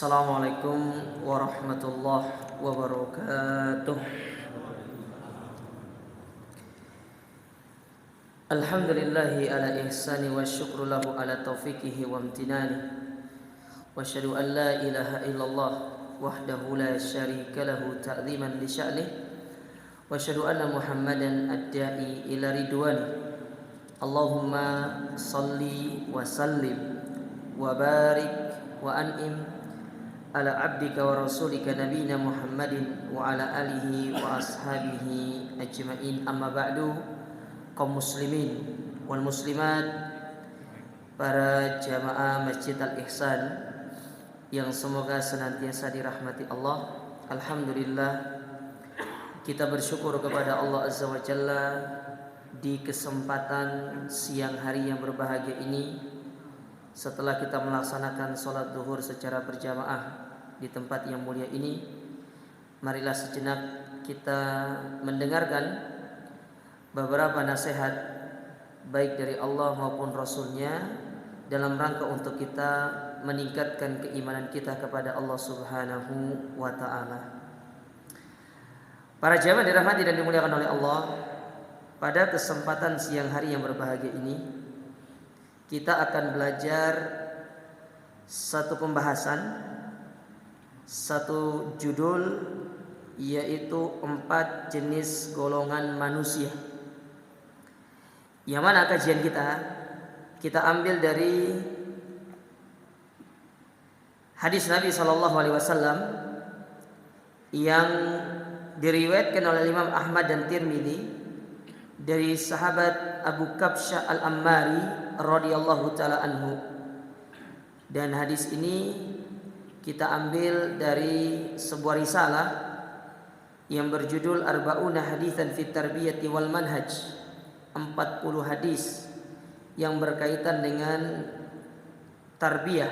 Assalamualaikum warahmatullahi wabarakatuh. Alhamdulillahi ala ihsani wa syukru lahu ala taufiqihi wa amtinani. Wa asyhadu an la ilaha illallah wahdahu la syarika lahu ta'ziman li sya'nih. Wa asyhadu anna Muhammadan ad-da'i ila ridwani. Allahumma salli wa sallim wa barik wa an'im ala abdika wa rasulika nabiyina Muhammadin wa ala alihi wa ashabihi ajma'in, amma ba'du. Kaum muslimin wal muslimat, para jamaah Masjid Al-Ihsan yang semoga senantiasa dirahmati Allah. Alhamdulillah, kita bersyukur kepada Allah Azza wa Jalla di kesempatan siang hari yang berbahagia ini. Setelah kita melaksanakan sholat zuhur secara berjamaah di tempat yang mulia ini, marilah sejenak kita mendengarkan beberapa nasihat baik dari Allah maupun Rasulnya dalam rangka untuk kita meningkatkan keimanan kita kepada Allah Subhanahu wa ta'ala. Para jamaah dirahmati dan dimuliakan oleh Allah, pada kesempatan siang hari yang berbahagia ini kita akan belajar satu pembahasan, satu judul, yaitu 4 jenis golongan manusia. Yang mana kajian kita ambil dari hadis Nabi SAW yang diriwayatkan oleh Imam Ahmad dan Tirmidzi dari sahabat Abu Kabsyah Al-Ammari radhiyallahu taala anhu. Dan hadis ini kita ambil dari sebuah risalah yang berjudul Arba'una Haditsan fit Tarbiyati wal Manhaj, 40 hadis yang berkaitan dengan tarbiyah,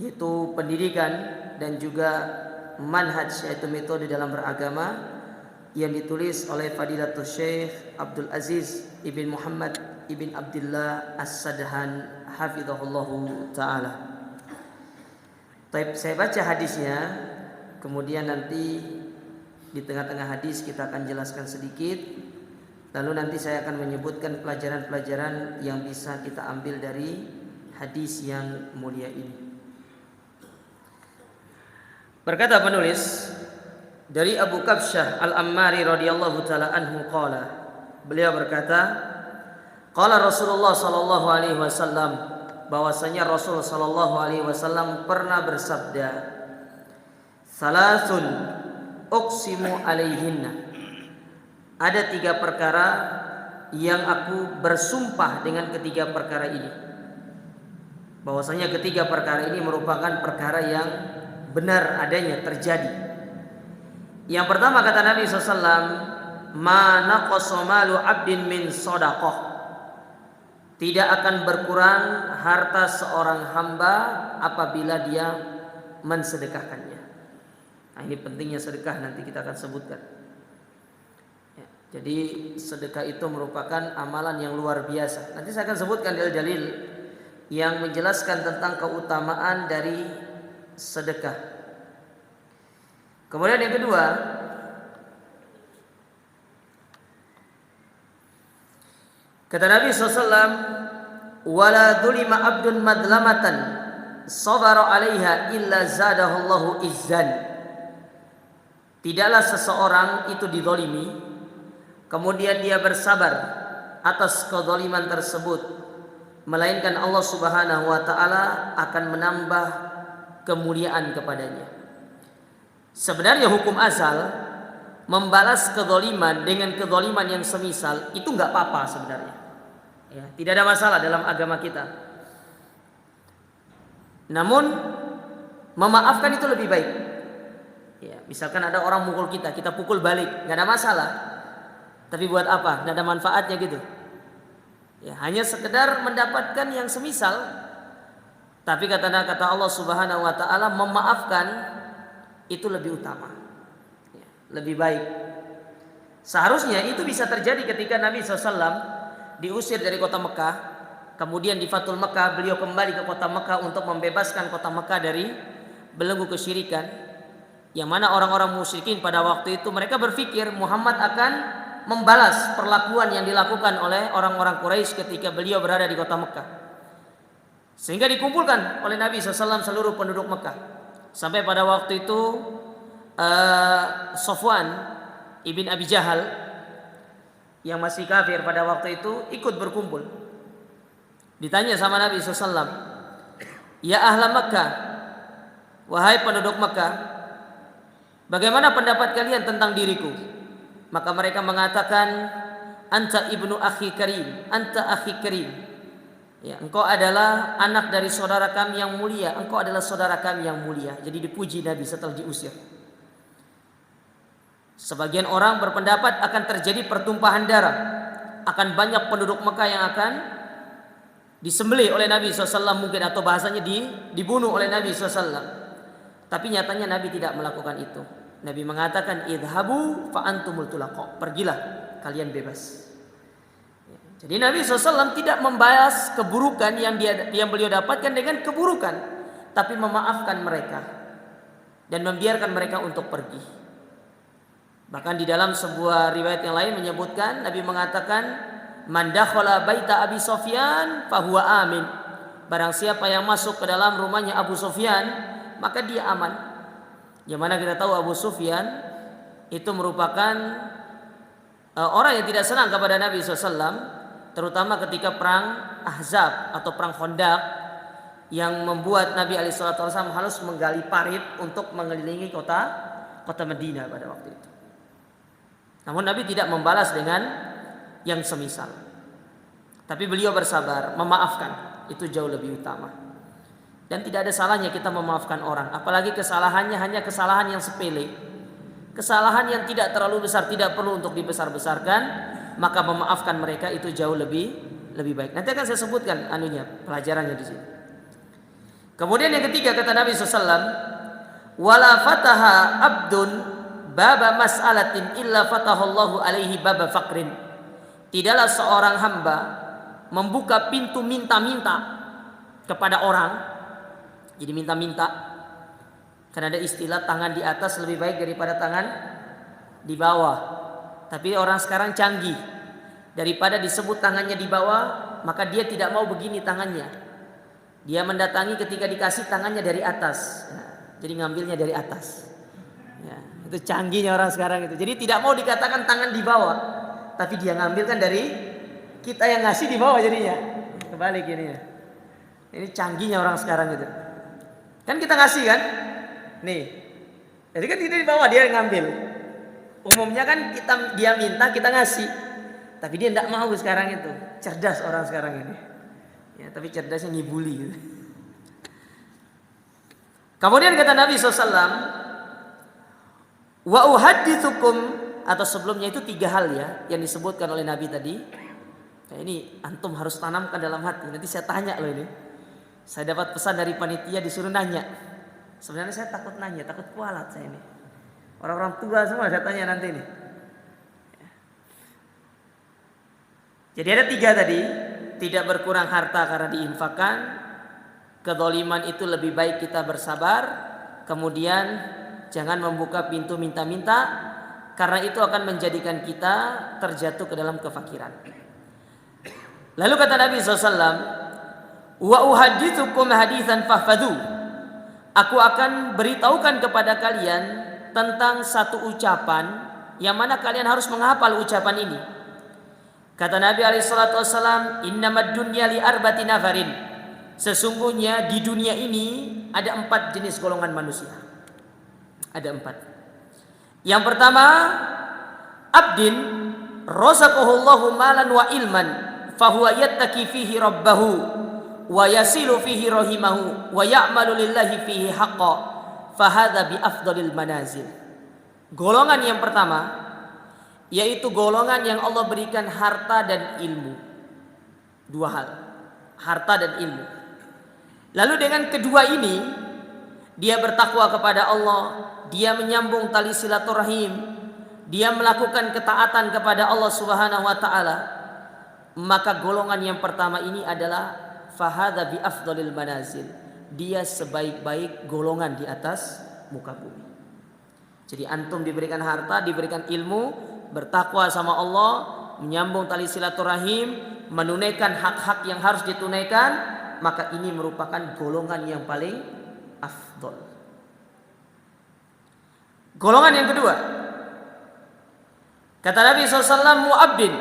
yaitu pendidikan, dan juga manhaj, yaitu metode dalam beragama, yang ditulis oleh Fadilatul Syekh Abdul Aziz ibn Muhammad ibn Abdullah As-Sadhan hafizahullahu ta'ala. Saya baca hadisnya, kemudian nanti di tengah-tengah hadis kita akan jelaskan sedikit, lalu nanti saya akan menyebutkan pelajaran-pelajaran yang bisa kita ambil dari hadis yang mulia ini. Berkata penulis dari Abu Kabsyah Al-Ammari radhiyallahu taala anhu qala, beliau berkata, qala Rasulullah sallallahu alaihi wasallam, bahwasanya Rasul sallallahu alaihi wasallam pernah bersabda, salasun uqsimu alaihinna, ada 3 perkara yang aku bersumpah dengan ketiga perkara ini. Bahwasanya ketiga perkara ini merupakan perkara yang benar adanya, terjadi. Yang pertama kata Nabi SAW, ma naqasa malu abdin min shadaqah, tidak akan berkurang harta seorang hamba apabila dia mensedekahkannya. Nah, ini pentingnya sedekah, nanti kita akan sebutkan. Ya, jadi sedekah itu merupakan amalan yang luar biasa. Nanti saya akan sebutkan dalil-dalil yang menjelaskan tentang keutamaan dari sedekah. Kemudian yang kedua, kata Nabi SAW, wala dhulima abdun madlamatan sabara alaiha illa zadahullahu izzan, tidaklah seseorang itu dizalimi kemudian dia bersabar atas kezaliman tersebut, melainkan Allah Subhanahu wa ta'ala akan menambah kemuliaan kepadanya. Sebenarnya hukum asal membalas kezaliman dengan kezaliman yang semisal itu enggak apa-apa sebenarnya. Ya, tidak ada masalah dalam agama kita. Namun memaafkan itu lebih baik. Ya, misalkan ada orang mukul kita pukul balik, enggak ada masalah. Tapi buat apa? Enggak ada manfaatnya gitu. Ya, hanya sekedar mendapatkan yang semisal. Tapi kata Allah Subhanahu wa taala, memaafkan itu lebih utama, ya, lebih baik. Seharusnya itu bisa terjadi ketika Nabi SAW diusir dari kota Mekah Kemudian di Fathul Mekah beliau kembali ke kota Mekah untuk membebaskan kota Mekah dari belenggu kesyirikan. Yang mana orang-orang musyrikin pada waktu itu mereka berpikir Muhammad akan membalas perlakuan yang dilakukan oleh orang-orang Quraisy ketika beliau berada di kota Mekah. Sehingga dikumpulkan oleh Nabi SAW seluruh penduduk Mekah. Sampai pada waktu itu Sofwan ibn Abi Jahal yang masih kafir pada waktu itu ikut berkumpul. Ditanya sama Nabi SAW, ya ahla Makkah, wahai penduduk Makkah, bagaimana pendapat kalian tentang diriku? Maka mereka mengatakan, anta ibnu akhi karim, anta akhi karim. Ya, engkau adalah anak dari saudara kami yang mulia, engkau adalah saudara kami yang mulia. Jadi dipuji Nabi setelah diusir. Sebagian orang berpendapat akan terjadi pertumpahan darah, akan banyak penduduk Mekah yang akan disembelih oleh Nabi SAW mungkin, atau bahasanya dibunuh oleh Nabi SAW. Tapi nyatanya Nabi tidak melakukan itu. Nabi mengatakan idhabu fa antumul tulaqa, pergilah kalian bebas. Jadi Nabi SAW tidak membalas keburukan yang beliau dapatkan dengan keburukan, tapi memaafkan mereka dan membiarkan mereka untuk pergi. Bahkan di dalam sebuah riwayat yang lain menyebutkan Nabi mengatakan man dakhala baita Abi Sufyan fahuwa amin. Barang siapa yang masuk ke dalam rumahnya Abu Sufyan, maka dia aman. Yang mana kita tahu Abu Sufyan itu merupakan orang yang tidak senang kepada Nabi SAW, terutama ketika perang Ahzab atau perang Khandaq, yang membuat Nabi SAW harus menggali parit untuk mengelilingi kota Madinah pada waktu itu. Namun Nabi tidak membalas dengan yang semisal. Tapi beliau bersabar, memaafkan. Itu jauh lebih utama. Dan tidak ada salahnya kita memaafkan orang, apalagi kesalahannya hanya kesalahan yang sepele, kesalahan yang tidak terlalu besar, tidak perlu untuk dibesar-besarkan. Maka memaafkan mereka itu jauh lebih baik. Nanti akan saya sebutkan pelajarannya di sini. Kemudian yang ketiga kata Nabi SAW, wala fataha abdun baba mas'alatin illa fatahallahu alaihi baba faqrin. Tidaklah seorang hamba membuka pintu minta-minta kepada orang. Jadi minta-minta, karena ada istilah tangan di atas lebih baik daripada tangan di bawah. Tapi orang sekarang canggih, daripada disebut tangannya di bawah, maka dia tidak mau begini tangannya. Dia mendatangi ketika dikasih tangannya dari atas. Jadi ngambilnya dari atas. Ya, itu canggihnya orang sekarang itu. Jadi tidak mau dikatakan tangan di bawah, tapi dia ngambilkan dari kita yang ngasih di bawah jadinya. Kebalik ini ya. Ini canggihnya orang sekarang itu. Kan kita ngasih kan? Nih. Jadi kan kita di bawah, dia yang ngambil. Umumnya kan dia minta, kita ngasih. Tapi dia tidak mau sekarang itu. Cerdas orang sekarang ini. Ya, tapi cerdasnya ngibuli gitu. Kemudian kata Nabi SAW, wa uhaddithukum, atau sebelumnya itu 3 hal ya yang disebutkan oleh Nabi tadi. Nah, ini antum harus tanamkan dalam hati. Nanti saya tanya loh ini. Saya dapat pesan dari panitia disuruh nanya. Sebenarnya saya takut nanya, takut kualat saya ini. Orang-orang tua semua saya tanya nanti ini. Jadi ada 3 tadi. Tidak berkurang harta karena diinfakkan. Kedzaliman itu lebih baik kita bersabar. Kemudian jangan membuka pintu minta-minta, karena itu akan menjadikan kita terjatuh ke dalam kefakiran. Lalu kata Nabi SAW, wa uhadithukum hadithan fahfadhu. Aku akan beritahukan kepada kalian tentang satu ucapan yang mana kalian harus menghafal ucapan ini. Kata Nabi SAW, innamad dunya li arba'ati nafarin. Sesungguhnya di dunia ini ada 4 jenis golongan manusia. Ada 4. Yang pertama, abdin razaqahullahu malan wa ilman fahuwa yattaqi fihi rabbahu wa yasilu fihi rahimahu wa ya'malu lillahi fihi haqqan fahadza bi afdalil manazil. Golongan yang pertama yaitu golongan yang Allah berikan harta dan ilmu. 2 hal, harta dan ilmu. Lalu dengan kedua ini dia bertakwa kepada Allah, dia menyambung tali silaturahim, dia melakukan ketaatan kepada Allah Subhanahu wa taala. maka golongan yang pertama ini adalah fahadha bi afdalil manazil. Dia sebaik-baik golongan di atas muka bumi. Jadi antum diberikan harta, diberikan ilmu, bertakwa sama Allah, menyambung tali silaturahim, menunaikan hak-hak yang harus ditunaikan, maka ini merupakan golongan yang paling afdal. Golongan yang kedua, kata Nabi SAW, mu'abdin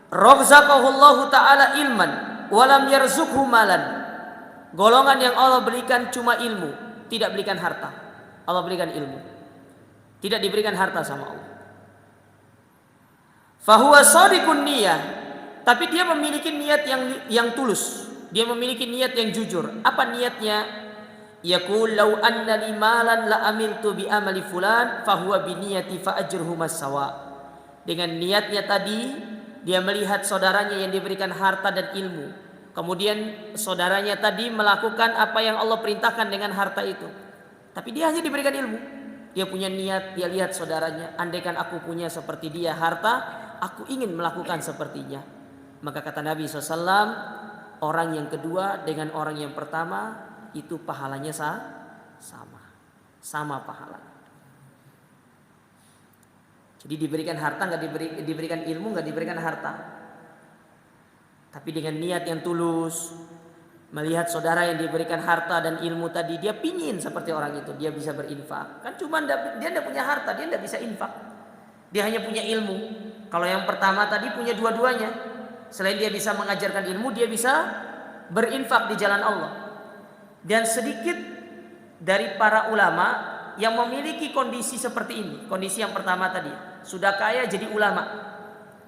razaqahullahu ta'ala ilman walam yarzuqhu malan. Golongan yang Allah berikan cuma ilmu, tidak berikan harta. Allah berikan ilmu, tidak diberikan harta sama Allah. Fahuwa shadiqun niyah, tapi dia memiliki niat yang tulus. Dia memiliki niat yang jujur. Apa niatnya? Yaqul law anna li malan la amiltu bi amali fulan fahuwa bi niyati fa ajruhuma sawa. Dengan niatnya tadi, dia melihat saudaranya yang diberikan harta dan ilmu. Kemudian saudaranya tadi melakukan apa yang Allah perintahkan dengan harta itu. Tapi dia hanya diberikan ilmu. Dia punya niat, dia lihat saudaranya, andaikan aku punya seperti dia harta, aku ingin melakukan sepertinya. Maka kata Nabi SAW, orang yang kedua dengan orang yang pertama itu pahalanya sama pahalanya. Jadi diberikan harta nggak diberikan ilmu, nggak diberikan harta. Tapi dengan niat yang tulus, melihat saudara yang diberikan harta dan ilmu tadi, dia pingin seperti orang itu, dia bisa berinfak. Kan cuma dia tidak punya harta, dia tidak bisa infak. Dia hanya punya ilmu. Kalau yang pertama tadi punya dua-duanya. Selain dia bisa mengajarkan ilmu, dia bisa berinfak di jalan Allah. Dan sedikit dari para ulama yang memiliki kondisi seperti ini. Kondisi yang pertama tadi, sudah kaya jadi ulama.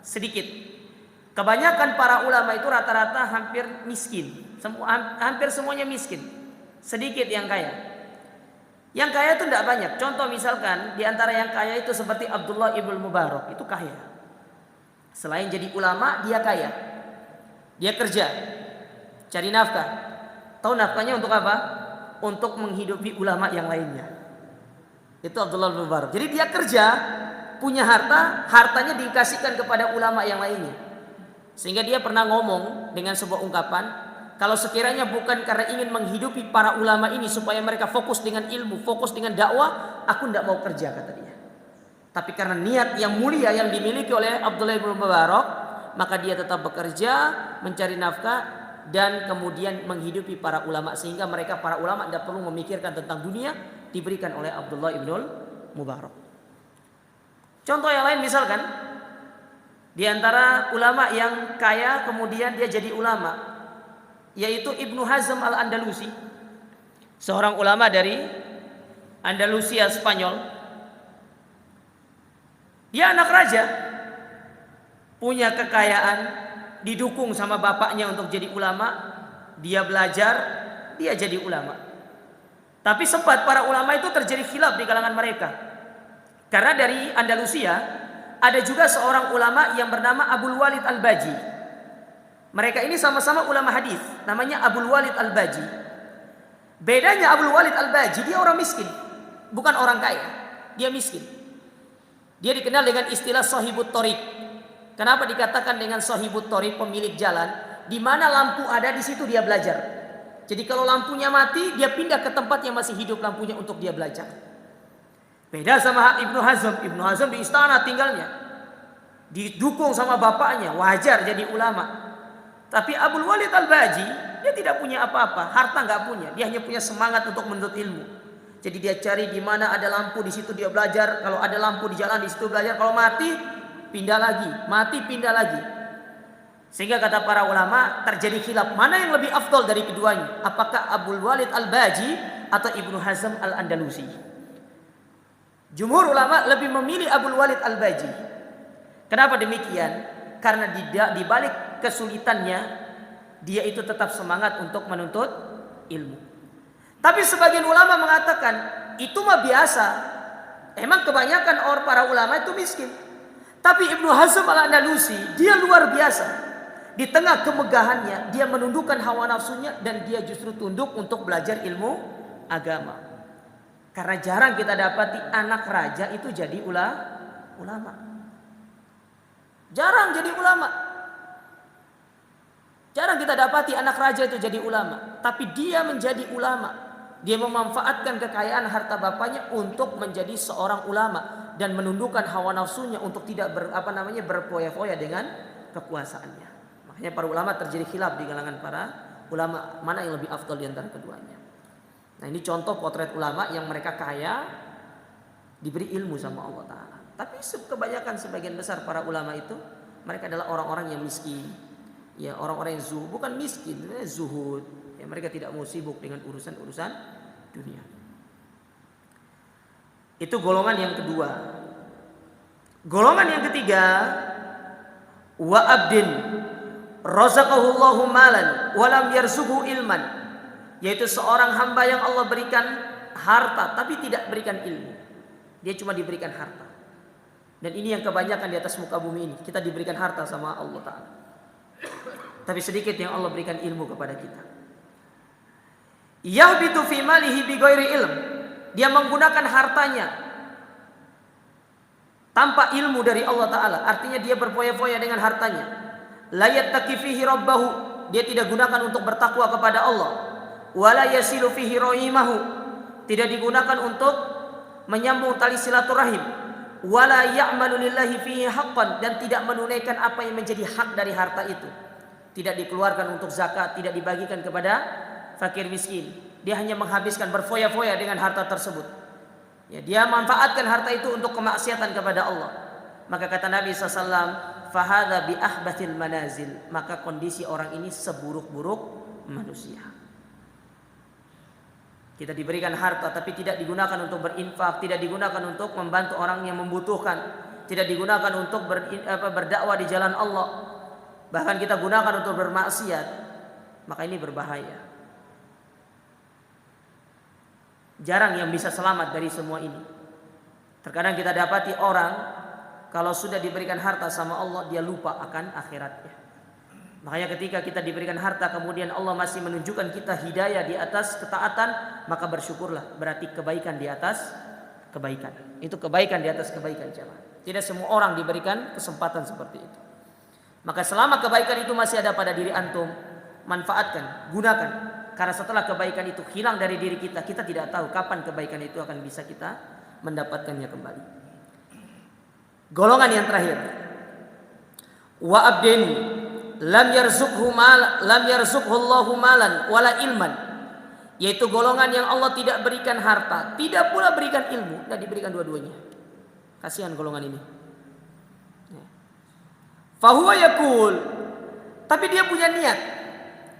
Sedikit. Kebanyakan para ulama itu rata-rata hampir miskin. Hampir semuanya miskin. Sedikit yang kaya. Yang kaya itu tidak banyak. Contoh misalkan di antara yang kaya itu seperti Abdullah ibn Mubarak, itu kaya. Selain jadi ulama, dia kaya. Dia kerja, cari nafkah. Tahu nafkahnya untuk apa? Untuk menghidupi ulama yang lainnya. Itu Abdullah ibn Mubarak. Jadi dia kerja, punya harta, hartanya dikasihkan kepada ulama yang lainnya. Sehingga dia pernah ngomong dengan sebuah ungkapan, kalau sekiranya bukan karena ingin menghidupi para ulama ini supaya mereka fokus dengan ilmu, fokus dengan dakwah, aku tidak mau kerja, kata dia. Tapi karena niat yang mulia yang dimiliki oleh Abdullah bin Mubarak, maka dia tetap bekerja, mencari nafkah, dan kemudian menghidupi para ulama. Sehingga mereka para ulama tidak perlu memikirkan tentang dunia, diberikan oleh Abdullah bin Mubarak. Contoh yang lain misalkan, di antara ulama yang kaya kemudian dia jadi ulama, yaitu Ibnu Hazm al-Andalusi, seorang ulama dari Andalusia, Spanyol. Dia anak raja, punya kekayaan, didukung sama bapaknya untuk jadi ulama. Dia belajar, dia jadi ulama. Tapi sempat para ulama itu terjadi khilaf di kalangan mereka. Karena dari Andalusia ada juga seorang ulama yang bernama Abul Walid Al-Baji. Mereka ini sama-sama ulama hadis, namanya Abul Walid Al-Baji. Bedanya Abul Walid Al-Baji, dia orang miskin, bukan orang kaya. Dia miskin. Dia dikenal dengan istilah sahibut thoriq. Kenapa dikatakan dengan sahibut thoriq, pemilik jalan? Di mana lampu ada, di situ dia belajar. Jadi kalau lampunya mati, dia pindah ke tempat yang masih hidup lampunya untuk dia belajar. Beda sama Ibnu Hazm. Ibnu Hazm di istana tinggalnya, didukung sama bapaknya, wajar jadi ulama. Tapi Abul Walid Al-Baji, dia tidak punya apa-apa, harta nggak punya, dia hanya punya semangat untuk menuntut ilmu. Jadi dia cari di mana ada lampu, di situ dia belajar. Kalau ada lampu di jalan, di situ belajar. Kalau mati, pindah lagi, mati pindah lagi. Sehingga kata para ulama terjadi khilaf, mana yang lebih afdal dari keduanya? Apakah Abul Walid Al-Baji atau Ibnu Hazm Al-Andalusi? Jumhur ulama lebih memilih Abul Walid Al-Baji. Kenapa demikian? Karena di balik kesulitannya, dia itu tetap semangat untuk menuntut ilmu. Tapi sebagian ulama mengatakan itu mah biasa. Emang kebanyakan orang para ulama itu miskin. Tapi Ibnu Hazm Al-Andalusi, dia luar biasa. Di tengah kemegahannya, dia menundukkan hawa nafsunya dan dia justru tunduk untuk belajar ilmu agama. Karena jarang kita dapati anak raja itu jadi ulama. Jarang jadi ulama. dapati anak raja itu jadi ulama, tapi dia menjadi ulama. Dia memanfaatkan kekayaan harta bapaknya untuk menjadi seorang ulama dan menundukkan hawa nafsunya untuk tidak berfoya-foya dengan kekuasaannya. Makanya para ulama terjadi khilaf di kalangan para ulama mana yang lebih afdal di antara keduanya. Nah, ini contoh potret ulama yang mereka kaya, diberi ilmu sama Allah Ta'ala. Tapi kebanyakan sebagian besar para ulama itu mereka adalah orang-orang yang miskin. Ya, orang-orang yang zuhud, bukan miskin, zuhud. Ya, mereka tidak mau sibuk dengan urusan-urusan dunia. Itu golongan yang kedua. Golongan yang ketiga, wa abdin razaqahullahu malan wa lam yarzuqhu ilman, yaitu seorang hamba yang Allah berikan harta tapi tidak berikan ilmu. Dia cuma diberikan harta. Dan ini yang kebanyakan di atas muka bumi ini. Kita diberikan harta sama Allah Ta'ala, tapi sedikit yang Allah berikan ilmu kepada kita. Yahbitu fi malihi bighairi ilm. Dia menggunakan hartanya tanpa ilmu dari Allah Ta'ala. Artinya dia berfoya-foya dengan hartanya. La yattaqi fihi rabbahu. Dia tidak gunakan untuk bertakwa kepada Allah. Wala yasilu fihi rahimahu. Tidak digunakan untuk menyambung tali silaturahim. Wala ya'malu lillahi fihi haqqan. Dan tidak menunaikan apa yang menjadi hak dari harta itu. Tidak dikeluarkan untuk zakat, tidak dibagikan kepada fakir miskin. Dia hanya menghabiskan berfoya-foya dengan harta tersebut. Ya, dia manfaatkan harta itu untuk kemaksiatan kepada Allah. Maka kata Nabi SAW, fahadha bi ahbathil manazil. Maka kondisi orang ini seburuk-buruk manusia. Kita diberikan harta tapi tidak digunakan untuk berinfak, tidak digunakan untuk membantu orang yang membutuhkan, tidak digunakan untuk berdakwah di jalan Allah. Bahkan kita gunakan untuk bermaksiat. Maka ini berbahaya. Jarang yang bisa selamat dari semua ini. Terkadang kita dapati orang kalau sudah diberikan harta sama Allah, dia lupa akan akhiratnya. Makanya ketika kita diberikan harta kemudian Allah masih menunjukkan kita hidayah di atas ketaatan, maka bersyukurlah. Berarti kebaikan di atas kebaikan. Itu kebaikan di atas kebaikan, jemaah. Tidak semua orang diberikan kesempatan seperti itu. Maka selama kebaikan itu masih ada pada diri antum, manfaatkan, gunakan. Karena setelah kebaikan itu hilang dari diri kita, kita tidak tahu kapan kebaikan itu akan bisa kita mendapatkannya kembali. Golongan yang terakhir, wa abdin lam yarzuqhu Allahu malan wala ilman, yaitu golongan yang Allah tidak berikan harta, tidak pula berikan ilmu, dan diberikan dua-duanya. Kasihan golongan ini. Fahuwa yaqul, tapi dia punya niat.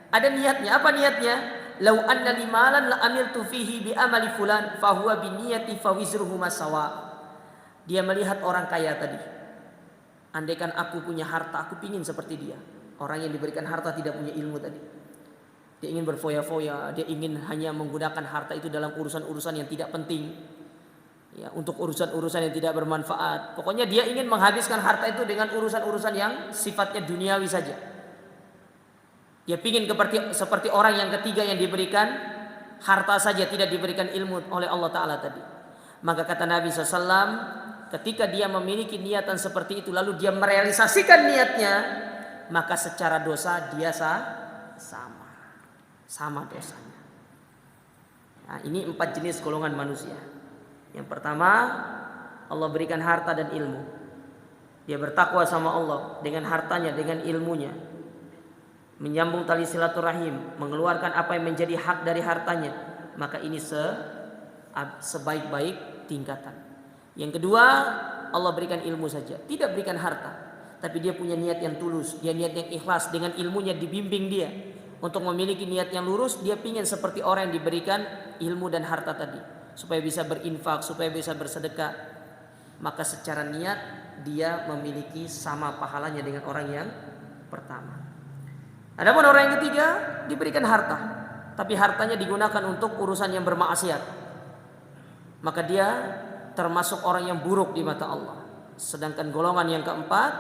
Ada niatnya. Apa niatnya? Lau anna limalan la amiltu fihi bi amali fulan fahuwa bi niyati fawizruhu masawa. Dia melihat orang kaya tadi. Andaikan aku punya harta, aku pingin seperti dia. Orang yang diberikan harta tidak punya ilmu tadi. Dia ingin berfoya-foya, dia ingin hanya menggunakan harta itu dalam urusan-urusan yang tidak penting. Ya, untuk urusan-urusan yang tidak bermanfaat. Pokoknya dia ingin menghabiskan harta itu dengan urusan-urusan yang sifatnya duniawi saja. Dia ingin seperti orang yang ketiga yang diberikan harta saja, tidak diberikan ilmu oleh Allah Ta'ala tadi. Maka kata Nabi SAW, ketika dia memiliki niatan seperti itu lalu dia merealisasikan niatnya, maka secara dosa dia sama dosanya. Nah, ini 4 jenis golongan manusia. Yang pertama, Allah berikan harta dan ilmu. Dia bertakwa sama Allah dengan hartanya, dengan ilmunya, menyambung tali silaturahim, mengeluarkan apa yang menjadi hak dari hartanya, maka ini sebaik-baik tingkatan. Yang kedua, Allah berikan ilmu saja, tidak berikan harta, tapi dia punya niat yang tulus, dia niat yang ikhlas, dengan ilmunya dibimbing dia untuk memiliki niat yang lurus. Dia ingin seperti orang yang diberikan ilmu dan harta tadi, supaya bisa berinfak, supaya bisa bersedekah. Maka secara niat dia memiliki sama pahalanya dengan orang yang pertama. Adapun orang yang ketiga diberikan harta, tapi hartanya digunakan untuk urusan yang bermaksiat, maka dia termasuk orang yang buruk di mata Allah. Sedangkan golongan yang keempat,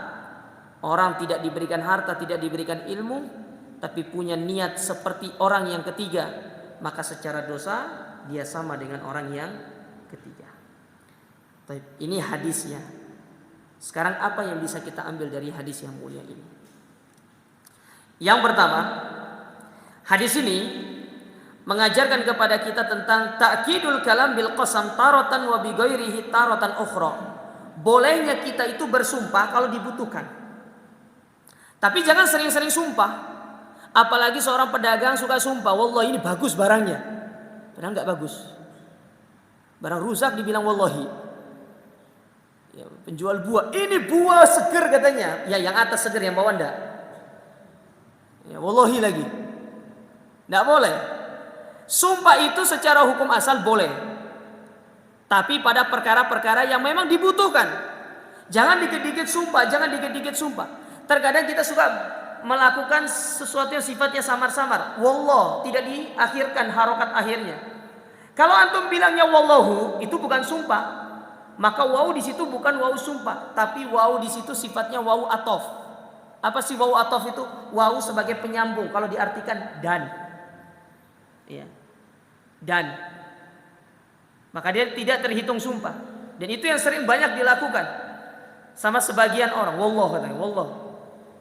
orang tidak diberikan harta, tidak diberikan ilmu, tapi punya niat seperti orang yang ketiga, maka secara dosa dia sama dengan orang yang ketiga. Ini hadisnya. Sekarang apa yang bisa kita ambil dari hadis yang mulia ini? Yang pertama, Hadis ini mengajarkan kepada kita tentang ta'kidul kalam bil qasam taratan wa bi ghairihi taratan ukhra. Bolehnya kita itu bersumpah kalau dibutuhkan. Tapi jangan sering-sering sumpah. Apalagi seorang pedagang suka sumpah, wallahi ini bagus barangnya. Padahal enggak bagus. Barang rusak dibilang wallahi. Ya, penjual buah, ini buah seger katanya. Ya, yang atas seger, yang bawah enggak. Ya, wallahi lagi. Enggak boleh. Sumpah itu secara hukum asal boleh. Tapi pada perkara-perkara yang memang dibutuhkan. Jangan dikit-dikit sumpah, jangan dikit-dikit sumpah. Terkadang kita suka melakukan sesuatu yang sifatnya samar-samar. Wallah, tidak diakhirkan harokat akhirnya. Kalau antum bilangnya wallahu, itu bukan sumpah. Maka wawu di situ bukan wawu sumpah, tapi wawu di situ sifatnya wawu atof. Apa sih wawu atof itu? Wawu sebagai penyambung kalau diartikan dan. Ya. Dan. Maka dia tidak terhitung sumpah. Dan itu yang sering banyak dilakukan sama sebagian orang. Wallah katanya, wallah.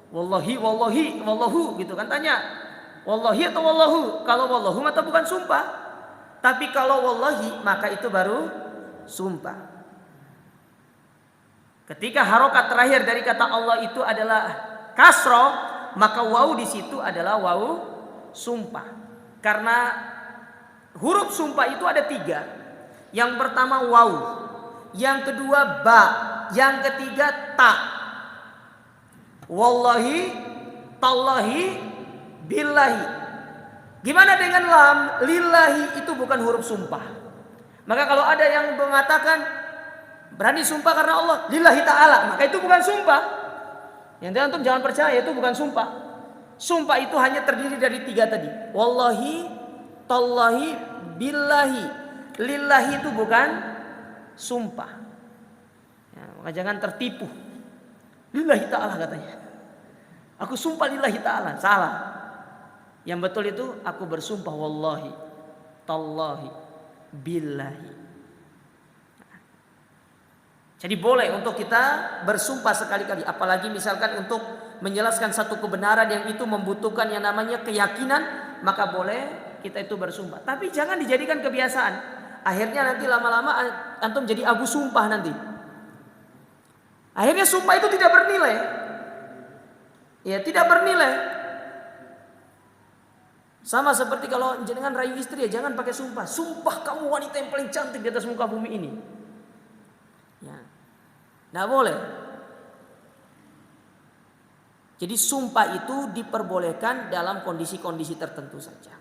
Wallahi, wallahi, wallahu gitu kan, tanya. Wallahi atau wallahu? Kalau wallahu maka bukan sumpah. Tapi kalau wallahi maka itu baru sumpah. Ketika harokat terakhir dari kata Allah itu adalah kasroh, maka wawu di situ adalah wawu sumpah. Karena huruf sumpah itu ada 3. Yang pertama wawu, yang kedua ba, yang ketiga ta. Wallahi, tallahi, billahi. Gimana dengan lam? Lillahi itu bukan huruf sumpah. Maka kalau ada yang mengatakan berani sumpah karena Allah, lillahi ta'ala, maka itu bukan sumpah. Yang antum jangan percaya, itu bukan sumpah. Sumpah itu hanya terdiri dari 3 tadi. Wallahi, tallahi, billahi. Lillahi itu bukan sumpah. Ya, maka jangan tertipu. Lillahi ta'ala katanya. Aku sumpah lillahi ta'ala. Salah. Yang betul itu aku bersumpah wallahi, tallahi, billahi. Jadi boleh untuk kita bersumpah sekali-kali, apalagi misalkan untuk menjelaskan satu kebenaran yang itu membutuhkan yang namanya keyakinan, maka boleh kita itu bersumpah. Tapi jangan dijadikan kebiasaan. Akhirnya nanti lama-lama antum jadi abu sumpah nanti. Akhirnya sumpah itu tidak bernilai. Ya, tidak bernilai. Sama seperti kalau jenengan rayu istri, ya jangan pakai sumpah. Sumpah kamu wanita yang paling cantik di atas muka bumi ini. Ya. Nggak boleh. Jadi sumpah itu diperbolehkan dalam kondisi-kondisi tertentu saja.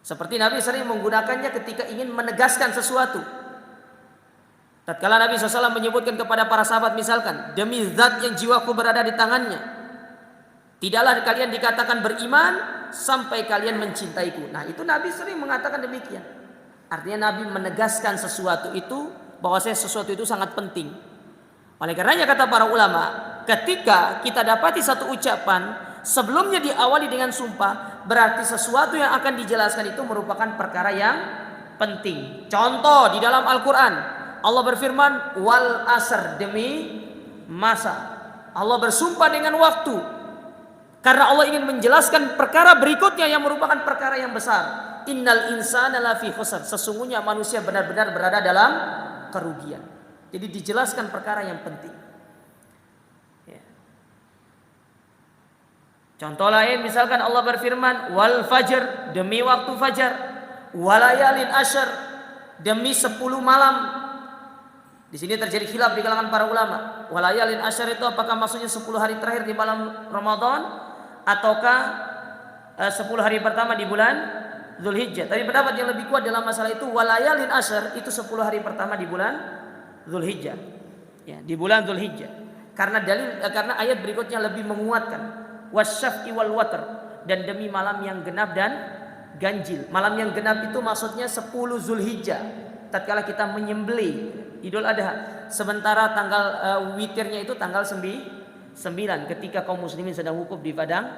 Seperti Nabi sering menggunakannya ketika ingin menegaskan sesuatu. Tatkala Nabi SAW menyebutkan kepada para sahabat misalkan, demi zat yang jiwaku berada di tangannya, tidaklah kalian dikatakan beriman sampai kalian mencintaiku. Nah itu Nabi sering mengatakan demikian. Artinya Nabi menegaskan sesuatu itu, bahwasanya sesuatu itu sangat penting. Oleh karenanya kata para ulama, ketika kita dapati satu ucapan sebelumnya diawali dengan sumpah, berarti sesuatu yang akan dijelaskan itu merupakan perkara yang penting. Contoh di dalam Al-Quran, Allah berfirman, wal asr, demi masa. Allah bersumpah dengan waktu, karena Allah ingin menjelaskan perkara berikutnya yang merupakan perkara yang besar. Innal insana lafi khusr, sesungguhnya manusia benar-benar berada dalam kerugian. Jadi dijelaskan perkara yang penting. Ya. Contoh lain misalkan Allah berfirman, wal fajr, demi waktu fajar, walayalin asyr, demi 10 malam. Di sini terjadi khilaf di kalangan para ulama. Walayalin asyr itu apakah maksudnya 10 hari terakhir di malam Ramadan ataukah 10 hari pertama di bulan Zulhijjah. Tapi pendapat yang lebih kuat dalam masalah itu, walayalin asyr itu 10 hari pertama di bulan Zulhijjah, ya, di bulan Zulhijjah. Karena ayat berikutnya lebih menguatkan, wasyaf'i wal watr, dan demi malam yang genap dan ganjil. Malam yang genap itu maksudnya 10 Zulhijjah, tatkala kita menyembelih Idul Adha. Sementara tanggal witirnya itu tanggal 9 ketika kaum muslimin sedang wukuf di padang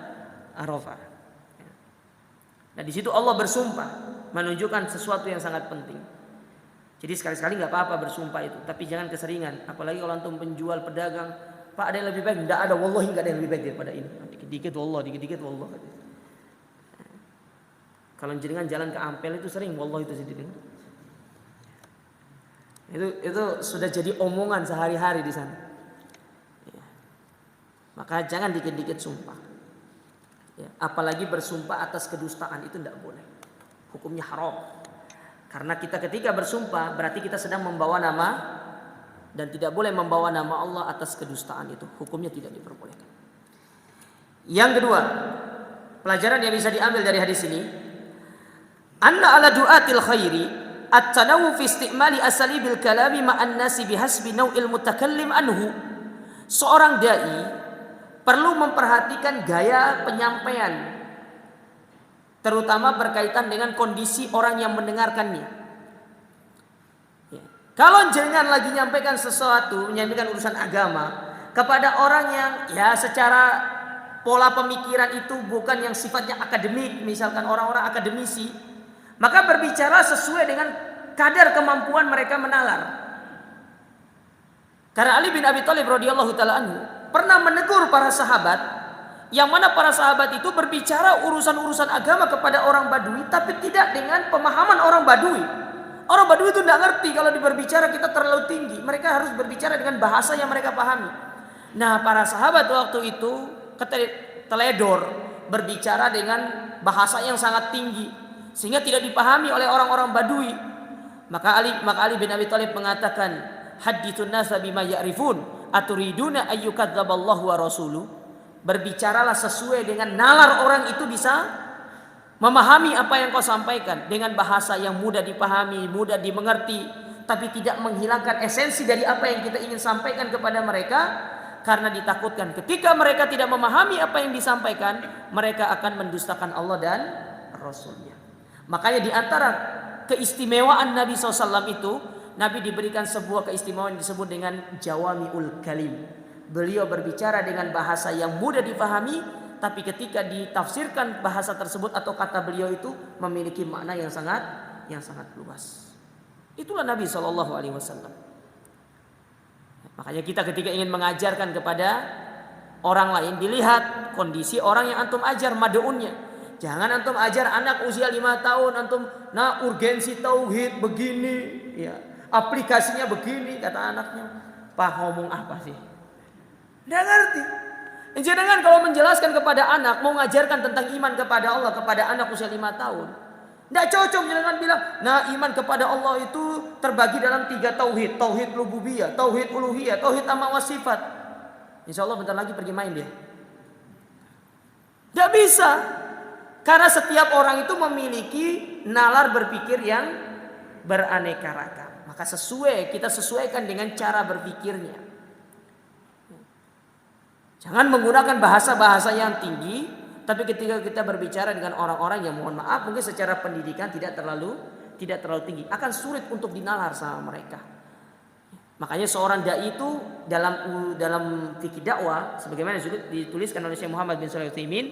Arafah. Nah di situ Allah bersumpah menunjukkan sesuatu yang sangat penting. Jadi sekali-sekali nggak apa-apa bersumpah itu, tapi jangan keseringan. Apalagi kalau antum penjual pedagang, Pak ada yang lebih baik? Nggak ada, wallahi nggak ada yang lebih baik daripada ini. Dikit-dikit wallah, dikit-dikit wallah. Kalau jenengan jalan ke Ampel itu sering, wallahi itu sendiri. Itu sudah jadi omongan sehari-hari di sana. Ya. Maka jangan dikit-dikit sumpah. Ya. Apalagi bersumpah atas kedustaan itu tidak boleh. Hukumnya haram. Karena kita ketika bersumpah berarti kita sedang membawa nama, dan tidak boleh membawa nama Allah atas kedustaan itu. Hukumnya tidak diperbolehkan. Yang kedua, pelajaran yang bisa diambil dari hadis ini, anna ala du'atil khairi at-tanawu fi istimali asalibil kalami ma'an nasi bihasbi naw'il mutakallim anhu. Seorang dai perlu memperhatikan gaya penyampaian, terutama berkaitan dengan kondisi orang yang mendengarkannya. Ya. Kalau jenengan lagi menyampaikan sesuatu, menyampaikan urusan agama kepada orang yang ya secara pola pemikiran itu bukan yang sifatnya akademik, misalkan orang-orang akademisi, maka berbicara sesuai dengan kadar kemampuan mereka menalar. Karena Ali bin Abi Thalib radhiyallahu taala anhu pernah menegur para sahabat, yang mana para sahabat itu berbicara urusan-urusan agama kepada orang Badui, tapi tidak dengan pemahaman orang Badui. Orang Badui itu tidak ngerti kalau berbicara kita terlalu tinggi. Mereka harus berbicara dengan bahasa yang mereka pahami. Nah, para sahabat waktu itu teledor berbicara dengan bahasa yang sangat tinggi, sehingga tidak dipahami oleh orang-orang Badui. Maka Ali bin Abi Thalib mengatakan, hadithun nasa bima ya'rifun aturiduna ayyukadzaballahu wa rasuluh. Berbicaralah sesuai dengan nalar orang itu bisa memahami apa yang kau sampaikan dengan bahasa yang mudah dipahami, mudah dimengerti, tapi tidak menghilangkan esensi dari apa yang kita ingin sampaikan kepada mereka, karena ditakutkan ketika mereka tidak memahami apa yang disampaikan, mereka akan mendustakan Allah dan Rasulnya. Makanya di antara keistimewaan Nabi SAW itu, Nabi diberikan sebuah keistimewaan yang disebut dengan jawami'ul kalim. Beliau berbicara dengan bahasa yang mudah dipahami, tapi ketika ditafsirkan bahasa tersebut atau kata beliau itu memiliki makna yang sangat luas. Itulah Nabi SAW. Makanya kita ketika ingin mengajarkan kepada orang lain, dilihat kondisi orang yang antum ajar, mad'unnya. Jangan antum ajar anak usia 5 tahun, antum urgensi tauhid begini, ya, aplikasinya begini, kata anaknya. Pak, ngomong apa sih? Nggak ngerti. Jangan kalau menjelaskan kepada anak, mau ngajarkan tentang iman kepada Allah kepada anak usia 5 tahun, nggak cocok. Jangan bilang, nah iman kepada Allah itu terbagi dalam 3 tauhid, tauhid rububiyah, tauhid uluhiyah, tauhid asma wa sifat. Insya Allah bentar lagi pergi main dia. Nggak bisa. Karena setiap orang itu memiliki nalar berpikir yang beraneka ragam. Maka kita sesuaikan dengan cara berpikirnya. Jangan menggunakan bahasa-bahasa yang tinggi, tapi ketika kita berbicara dengan orang-orang yang mohon maaf mungkin secara pendidikan tidak terlalu tinggi, akan sulit untuk dinalar sama mereka. Makanya seorang dai itu dalam fikih dakwah, sebagaimana dituliskan oleh Syekh Muhammad bin Shalih Al-Utsaimin,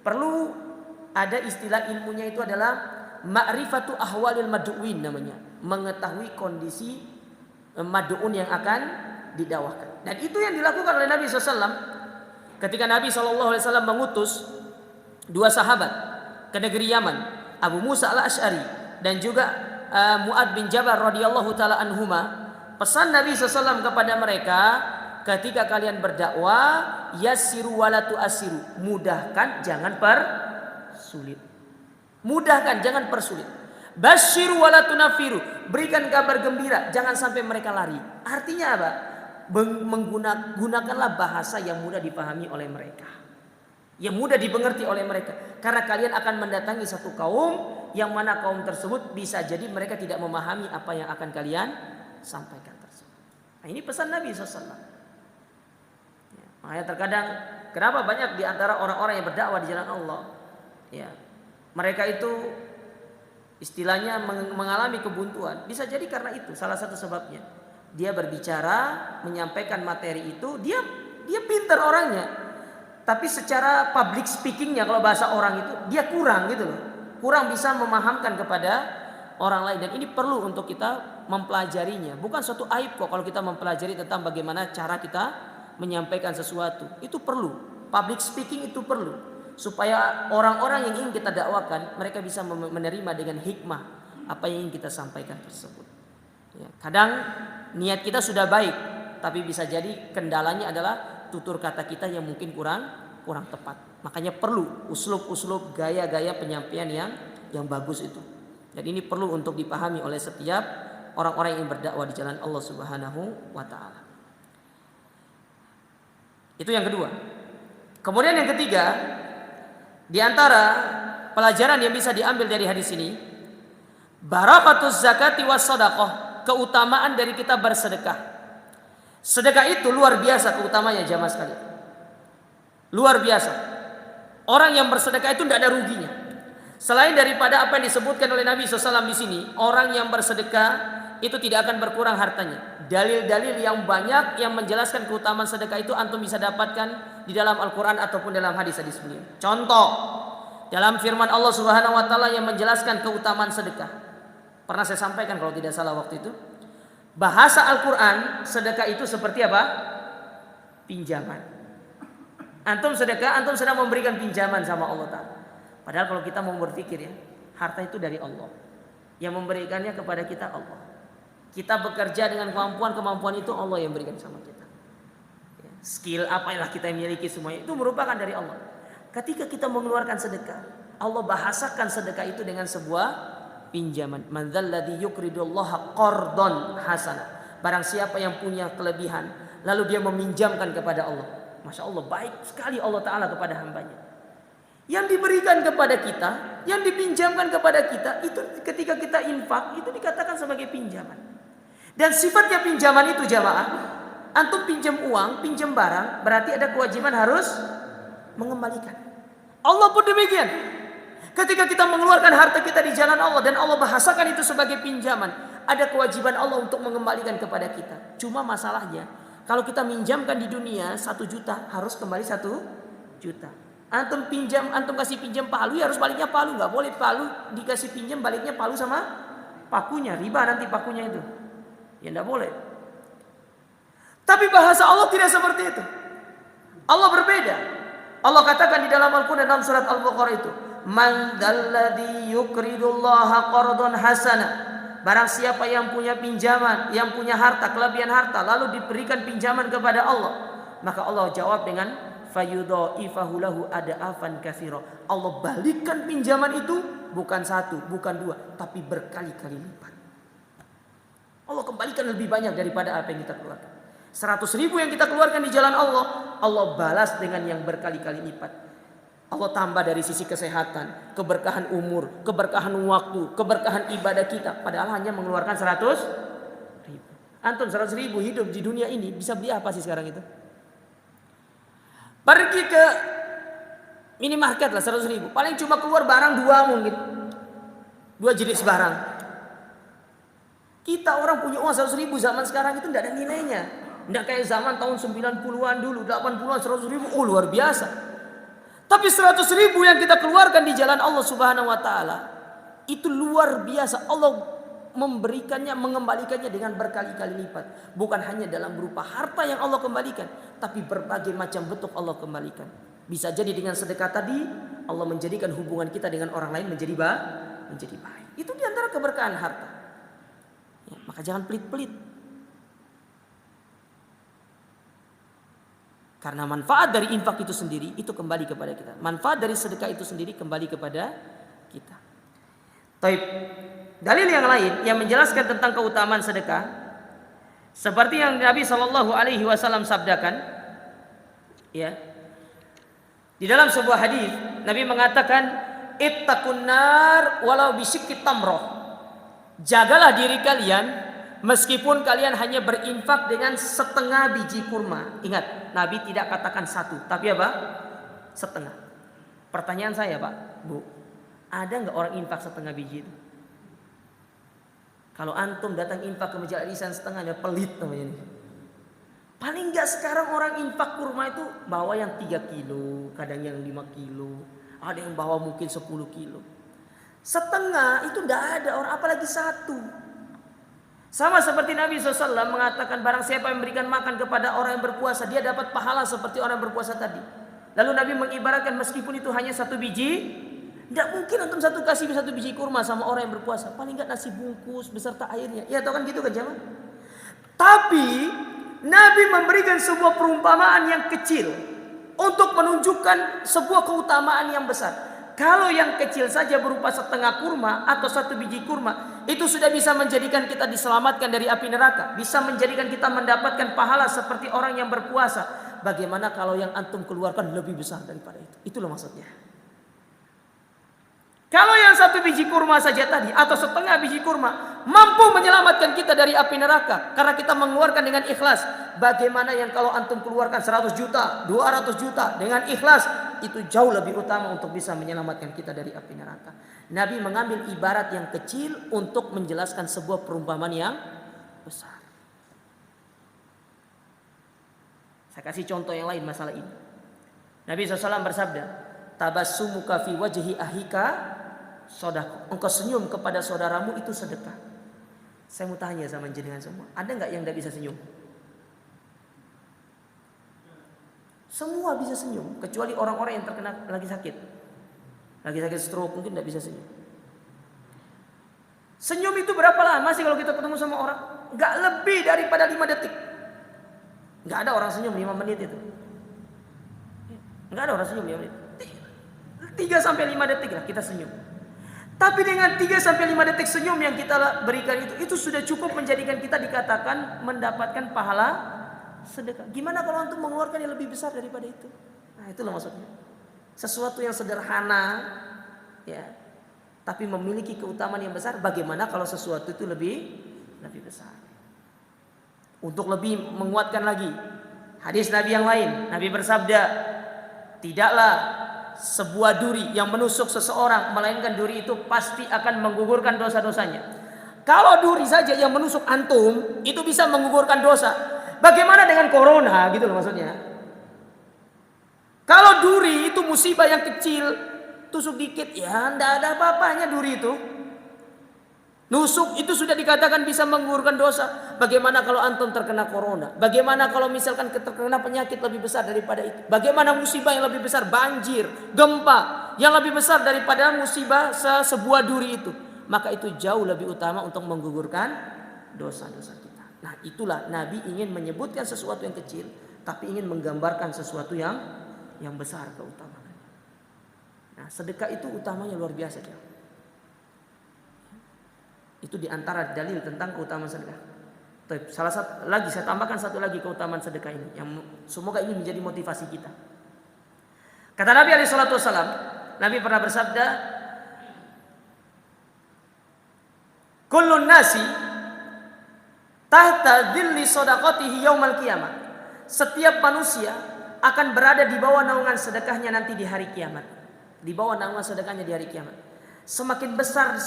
perlu ada istilah ilmunya itu adalah ma'rifatu ahwalil mad'uin namanya, mengetahui kondisi mad'un yang akan didakwahkan. Dan itu yang dilakukan oleh Nabi SAW ketika Nabi SAW mengutus 2 sahabat ke negeri Yaman, Abu Musa al-Asy'ari dan juga Mu'ad bin Jabal radhiyallahu taala anhuma. Pesan Nabi SAW kepada mereka, ketika kalian berdakwah, yassiru wala tu'assiru, mudahkan jangan sulit. Mudahkan, jangan persulit. Basyiru wala tunafiru, berikan kabar gembira, jangan sampai mereka lari. Artinya apa? Gunakanlah bahasa yang mudah dipahami oleh mereka, yang mudah dimengerti oleh mereka. Karena kalian akan mendatangi satu kaum yang mana kaum tersebut bisa jadi mereka tidak memahami apa yang akan kalian sampaikan tersebut. Nah, ini pesan Nabi SAW. Ya, makanya terkadang kenapa banyak di antara orang-orang yang berdakwah di jalan Allah, ya, mereka itu istilahnya mengalami kebuntuan. Bisa jadi karena itu salah satu sebabnya. Dia berbicara, menyampaikan materi itu, dia pintar orangnya. Tapi secara public speakingnya, kalau bahasa orang itu dia kurang gitu loh. Kurang bisa memahamkan kepada orang lain. Dan ini perlu untuk kita mempelajarinya. Bukan suatu aib kok kalau kita mempelajari tentang bagaimana cara kita menyampaikan sesuatu. Itu perlu. Public speaking itu perlu. supaya orang-orang yang ingin kita dakwakan mereka bisa menerima dengan hikmah apa yang ingin kita sampaikan tersebut. Ya, kadang niat kita sudah baik, tapi bisa jadi kendalanya adalah tutur kata kita yang mungkin kurang tepat. Makanya perlu uslub-uslub, gaya-gaya penyampaian yang bagus itu. Dan ini perlu untuk dipahami oleh setiap orang-orang yang berdakwah di jalan Allah Subhanahu wa taala. Itu yang kedua. Kemudian yang ketiga, di antara pelajaran yang bisa diambil dari hadis ini, barakatuz zakati was shadaqah, keutamaan dari kita bersedekah. Sedekah itu luar biasa keutamanya jamaah sekalian. Luar biasa. Orang yang bersedekah itu tidak ada ruginya. Selain daripada apa yang disebutkan oleh Nabi SAW di sini, orang yang bersedekah itu tidak akan berkurang hartanya. Dalil-dalil yang banyak yang menjelaskan keutamaan sedekah itu antum bisa dapatkan di dalam Al-Quran ataupun dalam hadis-hadis beliau. Contoh, dalam firman Allah Subhanahu wa taala yang menjelaskan keutamaan sedekah. Pernah saya sampaikan kalau tidak salah waktu itu. Bahasa Al-Quran, sedekah itu seperti apa? Pinjaman. Antum sedekah, antum sedang memberikan pinjaman sama Allah Ta'ala. Padahal kalau kita mau berpikir ya, harta itu dari Allah. Yang memberikannya kepada kita Allah. Kita bekerja dengan kemampuan itu Allah yang berikan sama kita. Skill apa yang kita miliki semuanya itu merupakan dari Allah. Ketika kita mengeluarkan sedekah, Allah bahasakan sedekah itu dengan sebuah pinjaman. Man dzalladzi yuqridullaha qardan hasana. Barang siapa yang punya kelebihan lalu dia meminjamkan kepada Allah. Masya Allah, baik sekali Allah Ta'ala kepada hambanya. Yang diberikan kepada kita, yang dipinjamkan kepada kita, itu ketika kita infak, itu dikatakan sebagai pinjaman. Dan sifatnya pinjaman itu jamaah, antum pinjam uang, pinjam barang, berarti ada kewajiban harus mengembalikan. Allah pun demikian. Ketika kita mengeluarkan harta kita di jalan Allah dan Allah bahasakan itu sebagai pinjaman, ada kewajiban Allah untuk mengembalikan kepada kita. Cuma masalahnya, kalau kita minjamkan di dunia 1 juta, harus kembali 1 juta. Antum pinjam, antum kasih pinjam palu, ya harus baliknya palu. Nggak boleh palu dikasih pinjam baliknya palu sama pakunya, riba nanti pakunya itu. Ya nggak boleh. Tapi bahasa Allah tidak seperti itu. Allah berbeda. Allah katakan di dalam Al-Quran dalam surat Al-Baqarah itu, man dzalladzi yuqridullaha qardan hasana. Barang siapa yang punya pinjaman, yang punya harta, kelebihan harta, lalu diberikan pinjaman kepada Allah, maka Allah jawab dengan fayudha'ifahu lahu ada'afan katsira. Allah balikkan pinjaman itu bukan 1, bukan 2, tapi berkali-kali lipat. Allah kembalikan lebih banyak daripada apa yang kita keluarkan. 100.000 yang kita keluarkan di jalan Allah, Allah balas dengan yang berkali-kali lipat. Allah tambah dari sisi kesehatan, keberkahan umur, keberkahan waktu, keberkahan ibadah kita. Padahal hanya mengeluarkan 100.000. Antum 100.000 hidup di dunia ini bisa beli apa sih sekarang itu? Pergi ke minimarket lah 100.000. Paling cuma keluar barang 2 mungkin. 2 jenis barang. Kita orang punya uang 100.000 zaman sekarang itu tidak ada nilainya. Tidak kayak zaman tahun 90-an dulu, 80-an 100.000. Oh luar biasa. Tapi 100.000 yang kita keluarkan di jalan Allah Subhanahu wa taala itu luar biasa. Allah memberikannya, mengembalikannya dengan berkali-kali lipat. Bukan hanya dalam berupa harta yang Allah kembalikan, tapi berbagai macam bentuk Allah kembalikan. Bisa jadi dengan sedekah tadi Allah menjadikan hubungan kita dengan orang lain menjadi baik. Itu diantara keberkahan harta. Ya, maka jangan pelit-pelit. Karena manfaat dari infak itu sendiri itu kembali kepada kita. Manfaat dari sedekah itu sendiri kembali kepada kita. Taib. Dalil yang lain yang menjelaskan tentang keutamaan sedekah, seperti yang Nabi Shallallahu Alaihi Wasallam sabdakan, ya, di dalam sebuah hadis Nabi mengatakan, ittaqun nar walau bisyikki tamroh. Jagalah diri kalian meskipun kalian hanya berinfak dengan setengah biji kurma. Ingat, Nabi tidak katakan 1, tapi apa? Setengah. Pertanyaan saya Pak, Bu, ada nggak orang infak setengah biji itu? Kalau antum datang infak ke masjid Al-Ihsan setengahnya, pelit namanya ini. Paling nggak sekarang orang infak kurma itu bawa yang 3 kilo, kadang yang 5 kilo, ada yang bawa mungkin 10 kilo. Setengah itu nggak ada orang, apalagi 1. Sama seperti Nabi SAW mengatakan barang siapa yang memberikan makan kepada orang yang berpuasa, dia dapat pahala seperti orang yang berpuasa tadi. Lalu Nabi mengibaratkan meskipun itu hanya satu biji, tidak mungkin antum kasih satu biji kurma sama orang yang berpuasa. Paling enggak nasi bungkus beserta airnya. Ya tahu kan gitu kan jemaah. Tapi Nabi memberikan sebuah perumpamaan yang kecil untuk menunjukkan sebuah keutamaan yang besar. Kalau yang kecil saja berupa setengah kurma atau satu biji kurma, itu sudah bisa menjadikan kita diselamatkan dari api neraka, bisa menjadikan kita mendapatkan pahala seperti orang yang berpuasa. Bagaimana kalau yang antum keluarkan lebih besar daripada itu? Itulah maksudnya. Kalau yang satu biji kurma saja tadi atau setengah biji kurma mampu menyelamatkan kita dari api neraka karena kita mengeluarkan dengan ikhlas. Bagaimana yang kalau antum keluarkan 100 juta, 200 juta dengan ikhlas, itu jauh lebih utama untuk bisa menyelamatkan kita dari api neraka. Nabi mengambil ibarat yang kecil untuk menjelaskan sebuah perumpamaan yang besar. Saya kasih contoh yang lain masalah ini. Nabi SAW bersabda, tabassumuka fi wajhi ahika sedekah. Engkau senyum kepada saudaramu itu sedekah. Saya mau tanya sama jenengan semua, ada nggak yang nggak bisa senyum? Semua bisa senyum, kecuali orang-orang yang terkena lagi sakit stroke mungkin nggak bisa senyum. Senyum itu berapa lama sih kalau kita ketemu sama orang? Nggak lebih daripada 5 detik. Nggak ada orang senyum 5 menit itu. Nggak ada orang senyum 5 menit. 3 sampai 5 detik lah kita senyum. Tapi dengan 3 sampai 5 detik senyum yang kita berikan itu sudah cukup menjadikan kita dikatakan mendapatkan pahala sedekah. Gimana kalau antum mengeluarkan yang lebih besar daripada itu? Nah, itulah maksudnya. Sesuatu yang sederhana ya, tapi memiliki keutamaan yang besar. Bagaimana kalau sesuatu itu lebih besar? Untuk lebih menguatkan lagi hadis Nabi yang lain, Nabi bersabda, tidaklah sebuah duri yang menusuk seseorang, melainkan duri itu pasti akan menggugurkan dosa-dosanya. Kalau duri saja yang menusuk antum itu bisa menggugurkan dosa, bagaimana dengan corona gitu loh maksudnya. Kalau duri itu musibah yang kecil, tusuk dikit ya enggak ada apa-apanya duri itu. Nusuk itu sudah dikatakan bisa menggugurkan dosa. Bagaimana kalau antum terkena corona? Bagaimana kalau misalkan terkena penyakit lebih besar daripada itu? Bagaimana musibah yang lebih besar? Banjir, gempa yang lebih besar daripada musibah sebuah duri itu. Maka itu jauh lebih utama untuk menggugurkan dosa-dosa kita. Nah, itulah Nabi ingin menyebutkan sesuatu yang kecil, tapi ingin menggambarkan sesuatu yang besar keutamaan. Nah, sedekah itu utamanya luar biasa ya. Itu diantara dalil tentang keutamaan sedekah. Salah satu lagi, saya tambahkan satu lagi keutamaan sedekah ini yang semoga ini menjadi motivasi kita. Kata Nabi SAW, Nabi pernah bersabda, kullun nasi tahta dhilli shadaqatihi yaumal qiyamah. Setiap manusia akan berada di bawah naungan sedekahnya nanti di hari kiamat. Di bawah naungan sedekahnya di hari kiamat. Semakin besar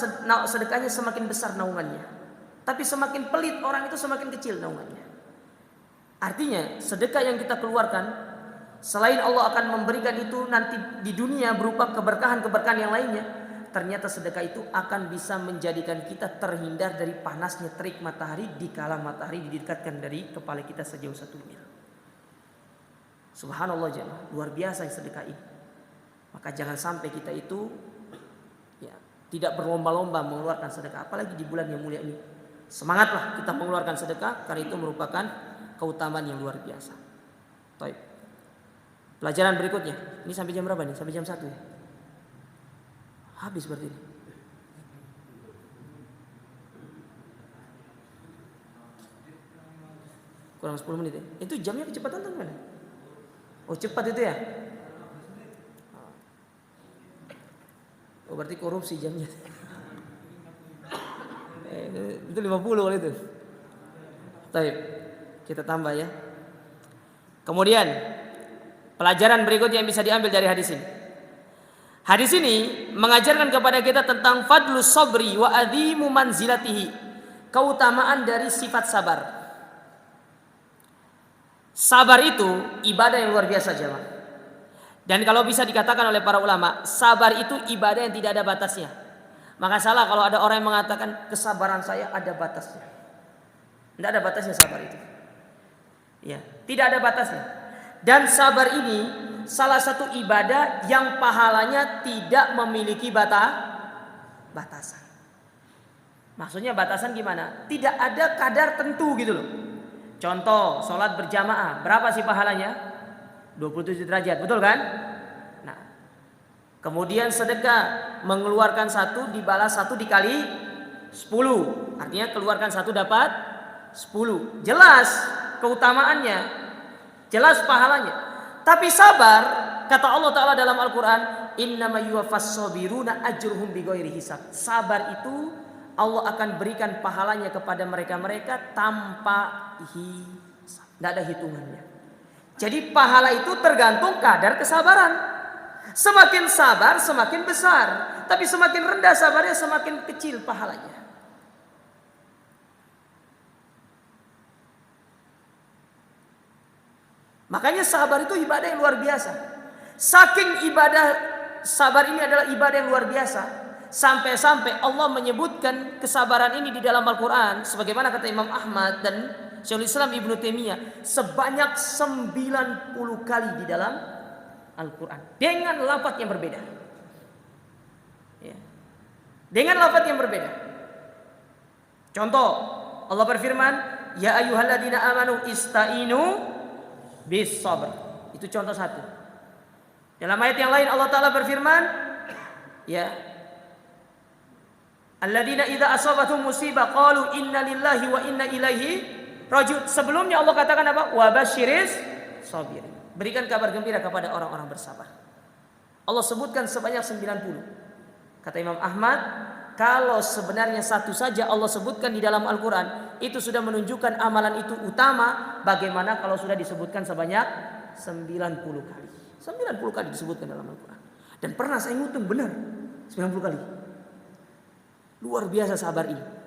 sedekahnya, semakin besar naungannya. Tapi semakin pelit orang itu, semakin kecil naungannya. Artinya sedekah yang kita keluarkan, selain Allah akan memberikan itu nanti di dunia berupa keberkahan-keberkahan yang lainnya, ternyata sedekah itu akan bisa menjadikan kita terhindar dari panasnya terik matahari dikala matahari didekatkan dari kepala kita sejauh 1 mil. Subhanallah jemaah, luar biasa sedekah ini. Maka jangan sampai kita itu tidak berlomba-lomba mengeluarkan sedekah, apalagi di bulan yang mulia ini. Semangatlah kita mengeluarkan sedekah karena itu merupakan keutamaan yang luar biasa. Baik. Pelajaran berikutnya. Ini sampai jam berapa nih? Sampai jam 1 ya? Habis berarti ini. Kurang 10 menit ya. Itu jamnya kecepatan atau gimana? Oh, cepat itu ya? Oh, berarti korupsi jamnya. Itu 50 kali itu. Baik, kita tambah ya. Kemudian pelajaran berikutnya yang bisa diambil dari hadis ini. Hadis ini mengajarkan kepada kita tentang fadlus sabri wa adhimu manzilatihi. Keutamaan dari sifat sabar. Sabar itu ibadah yang luar biasa jemaah. Dan kalau bisa dikatakan oleh para ulama, sabar itu ibadah yang tidak ada batasnya. Maka salah kalau ada orang yang mengatakan kesabaran saya ada batasnya. Tidak ada batasnya sabar itu. Ya, tidak ada batasnya. Dan sabar ini salah satu ibadah yang pahalanya tidak memiliki batasan. Maksudnya batasan gimana? Tidak ada kadar tentu gitu loh. Contoh, sholat berjamaah, berapa sih pahalanya? 27 derajat, betul kan? Nah, kemudian sedekah, mengeluarkan 1 dibalas 1 dikali 10. Artinya keluarkan 1 dapat 10. Jelas keutamaannya, jelas pahalanya. Tapi sabar, kata Allah Ta'ala dalam Al-Quran, innama yuwaffas sabiruna ajruhum bighairi hisab. Sabar itu Allah akan berikan pahalanya kepada mereka-mereka tanpa hisab. Tidak ada hitungannya. Jadi pahala itu tergantung kadar kesabaran. Semakin sabar semakin besar, tapi semakin rendah sabarnya semakin kecil pahalanya. Makanya sabar itu ibadah yang luar biasa. Saking ibadah sabar ini adalah ibadah yang luar biasa, sampai-sampai Allah menyebutkan kesabaran ini di dalam Al-Quran, sebagaimana kata Imam Ahmad dan Syekhul Islam Ibnu Taimiyah, sebanyak 90 kali di dalam Al-Quran dengan lafaz yang berbeda. Ya. Dengan lafaz yang berbeda. Contoh, Allah berfirman, ya ayyuhalladzina amanu ista'inu bis sabr. Itu contoh 1. Dalam ayat yang lain Allah Ta'ala berfirman, ya, alladzina idza asabatuhum musibah qalu inna lillahi wa inna ilaihi raji'un. Sebelumnya Allah katakan apa? Wa basyiris sabirin. Berikan kabar gembira kepada orang-orang bersabar. Allah sebutkan sebanyak 90. Kata Imam Ahmad, kalau sebenarnya 1 saja Allah sebutkan di dalam Al-Quran, itu sudah menunjukkan amalan itu utama. Bagaimana kalau sudah disebutkan sebanyak 90 kali. 90 kali disebutkan dalam Al-Quran. Dan pernah saya ngitung benar 90 kali. Luar biasa sabar ini.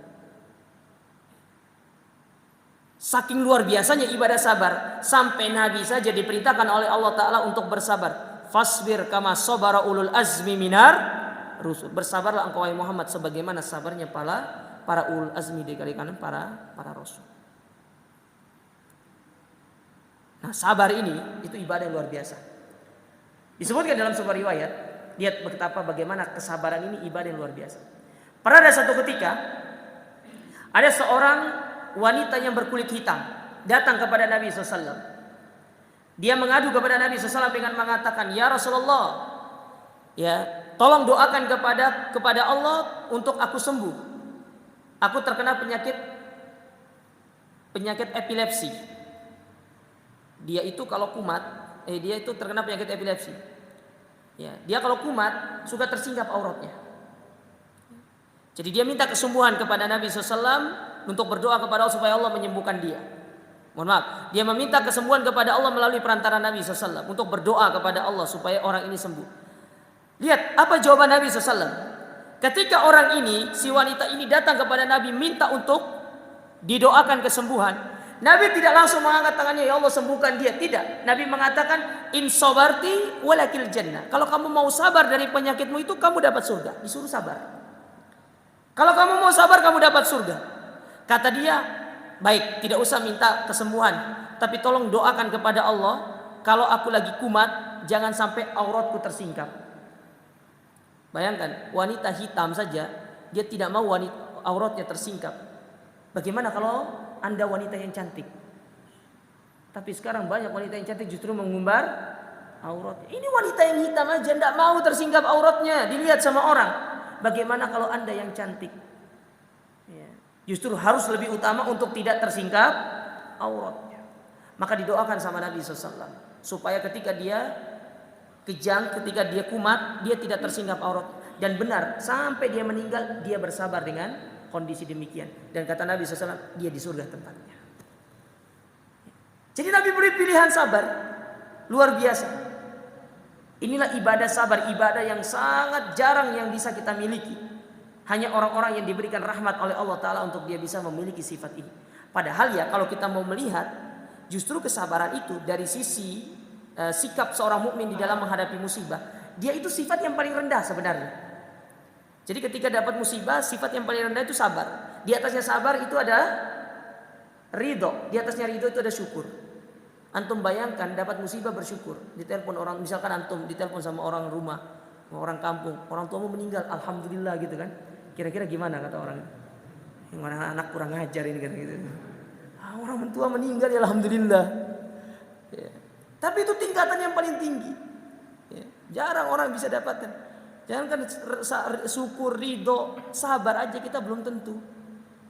Saking luar biasanya ibadah sabar, sampai Nabi saja diperintahkan oleh Allah Ta'ala untuk bersabar. Fasbir kama sabara ulul azmi minar rusul. Bersabarlah engkau wahai Muhammad sebagaimana sabarnya para ulul azmi dari kalangan para rasul. Nah, sabar ini itu ibadah yang luar biasa. Disebutkan dalam sebuah riwayat, lihat betapa bagaimana kesabaran ini ibadah yang luar biasa. Pernah ada satu ketika ada seorang wanita yang berkulit hitam datang kepada Nabi SAW. Dia mengadu kepada Nabi SAW dengan mengatakan, ya Rasulullah, ya, tolong doakan kepada Allah untuk aku sembuh. Aku terkena penyakit epilepsi. Dia itu kalau kumat, dia itu terkena penyakit epilepsi. Ya, dia kalau kumat suka tersingkap auratnya. Jadi dia minta kesembuhan kepada Nabi SAW untuk berdoa kepada Allah supaya Allah menyembuhkan dia. Mohon maaf, dia meminta kesembuhan kepada Allah melalui perantara Nabi SAW untuk berdoa kepada Allah supaya orang ini sembuh. Lihat apa jawaban Nabi SAW. Ketika orang ini, si wanita ini datang kepada Nabi minta untuk didoakan kesembuhan, Nabi tidak langsung mengangkat tangannya, ya Allah sembuhkan dia. Tidak. Nabi mengatakan, in sabarti walakil jannah. Kalau kamu mau sabar dari penyakitmu itu, kamu dapat surga. Disuruh sabar. Kalau kamu mau sabar, kamu dapat surga. Kata dia, baik, tidak usah minta kesembuhan, tapi tolong doakan kepada Allah, kalau aku lagi kumat, jangan sampai auratku tersingkap. Bayangkan, wanita hitam saja, dia tidak mau auratnya tersingkap. Bagaimana kalau Anda wanita yang cantik? Tapi sekarang banyak wanita yang cantik justru mengumbar auratnya. Ini wanita yang hitam aja tidak mau tersingkap auratnya, dilihat sama orang. Bagaimana kalau Anda yang cantik? Ya, justru harus lebih utama untuk tidak tersingkap auratnya. Maka didoakan sama Nabi SAW supaya ketika dia kejang, ketika dia kumat, dia tidak tersingkap aurat. Dan benar, sampai dia meninggal, dia bersabar dengan kondisi demikian. Dan kata Nabi SAW, dia di surga tempatnya. Jadi Nabi beri pilihan sabar, luar biasa. Inilah ibadah sabar, ibadah yang sangat jarang yang bisa kita miliki. Hanya orang-orang yang diberikan rahmat oleh Allah Ta'ala untuk dia bisa memiliki sifat ini. Padahal ya kalau kita mau melihat, justru kesabaran itu dari sisi sikap seorang mukmin di dalam menghadapi musibah, dia itu sifat yang paling rendah sebenarnya. Jadi ketika dapat musibah, sifat yang paling rendah itu sabar. Di atasnya sabar itu ada ridho, di atasnya ridho itu ada syukur. Antum bayangkan dapat musibah bersyukur. Ditelepon orang, misalkan antum ditelepon sama orang rumah, orang kampung, orang tuamu meninggal, alhamdulillah gitu kan. Kira-kira gimana kata orang? Yang mana anak kurang ngajar ini kan gitu. Orang tua meninggal ya alhamdulillah. Ya. Tapi itu tingkatan yang paling tinggi. Ya. Jarang orang bisa dapatkan. Jangan kan syukur, ridho, sabar aja kita belum tentu.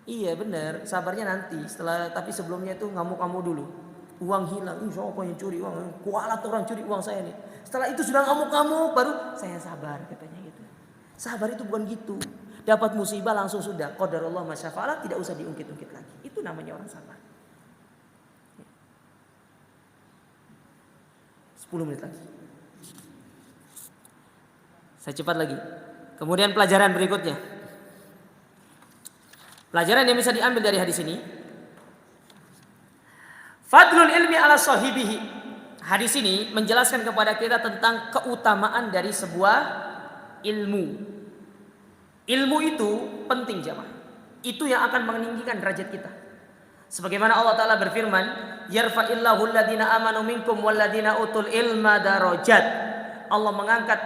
Iya benar, sabarnya nanti. Tapi sebelumnya itu ngamuk-ngamuk dulu. Uang hilang, siapa yang curi uang? Kualat orang curi uang saya nih. Setelah itu sudah ngamuk-ngamuk, baru saya sabar katanya gitu. Sabar itu bukan gitu. Dapat musibah langsung sudah. Qadarullah masyafa'alah, tidak usah diungkit-ungkit lagi. Itu namanya orang sabar. 10 menit lagi. Saya cepat lagi. Kemudian pelajaran berikutnya. Pelajaran yang bisa diambil dari hadis ini. Fadlul ilmi ala sahibihi. Hadis ini menjelaskan kepada kita tentang keutamaan dari sebuah ilmu. Ilmu itu penting jamaah. Itu yang akan meninggikan derajat kita. Sebagaimana Allah Ta'ala berfirman, yarfa'illahu alladhina amanu minkum walladhina utul ilma darajat. Allah mengangkat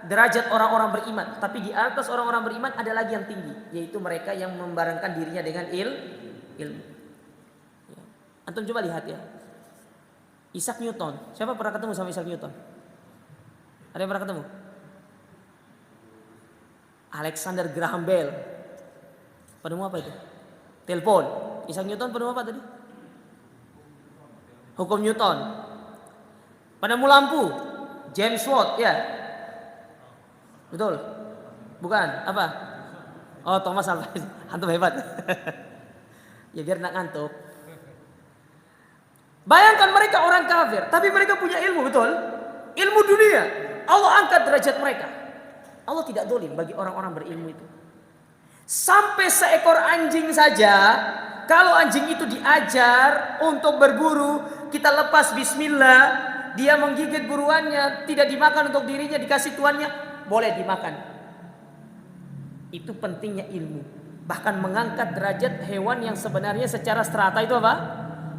derajat orang-orang beriman. Tapi di atas orang-orang beriman ada lagi yang tinggi, yaitu mereka yang membarengkan dirinya dengan ilmu. Ya. Antum coba lihat ya, Isaac Newton. Siapa pernah ketemu sama Isaac Newton? Ada yang pernah ketemu? Alexander Graham Bell. Penemu apa itu? Telepon. Isaac Newton penemu apa tadi? Hukum Newton. Penemu lampu. James Watt, ya. Betul? Bukan? Apa? Oh, Thomas Alva. Antum hebat. Ya biar nak ngantuk. Bayangkan mereka orang kafir, tapi mereka punya ilmu, betul? Ilmu dunia. Allah angkat derajat mereka. Allah tidak dolim bagi orang-orang berilmu itu. Sampai seekor anjing saja, kalau anjing itu diajar untuk berburu, kita lepas bismillah, dia menggigit buruannya, tidak dimakan untuk dirinya, dikasih tuannya, boleh dimakan. Itu pentingnya ilmu. Bahkan mengangkat derajat hewan yang sebenarnya secara strata itu apa?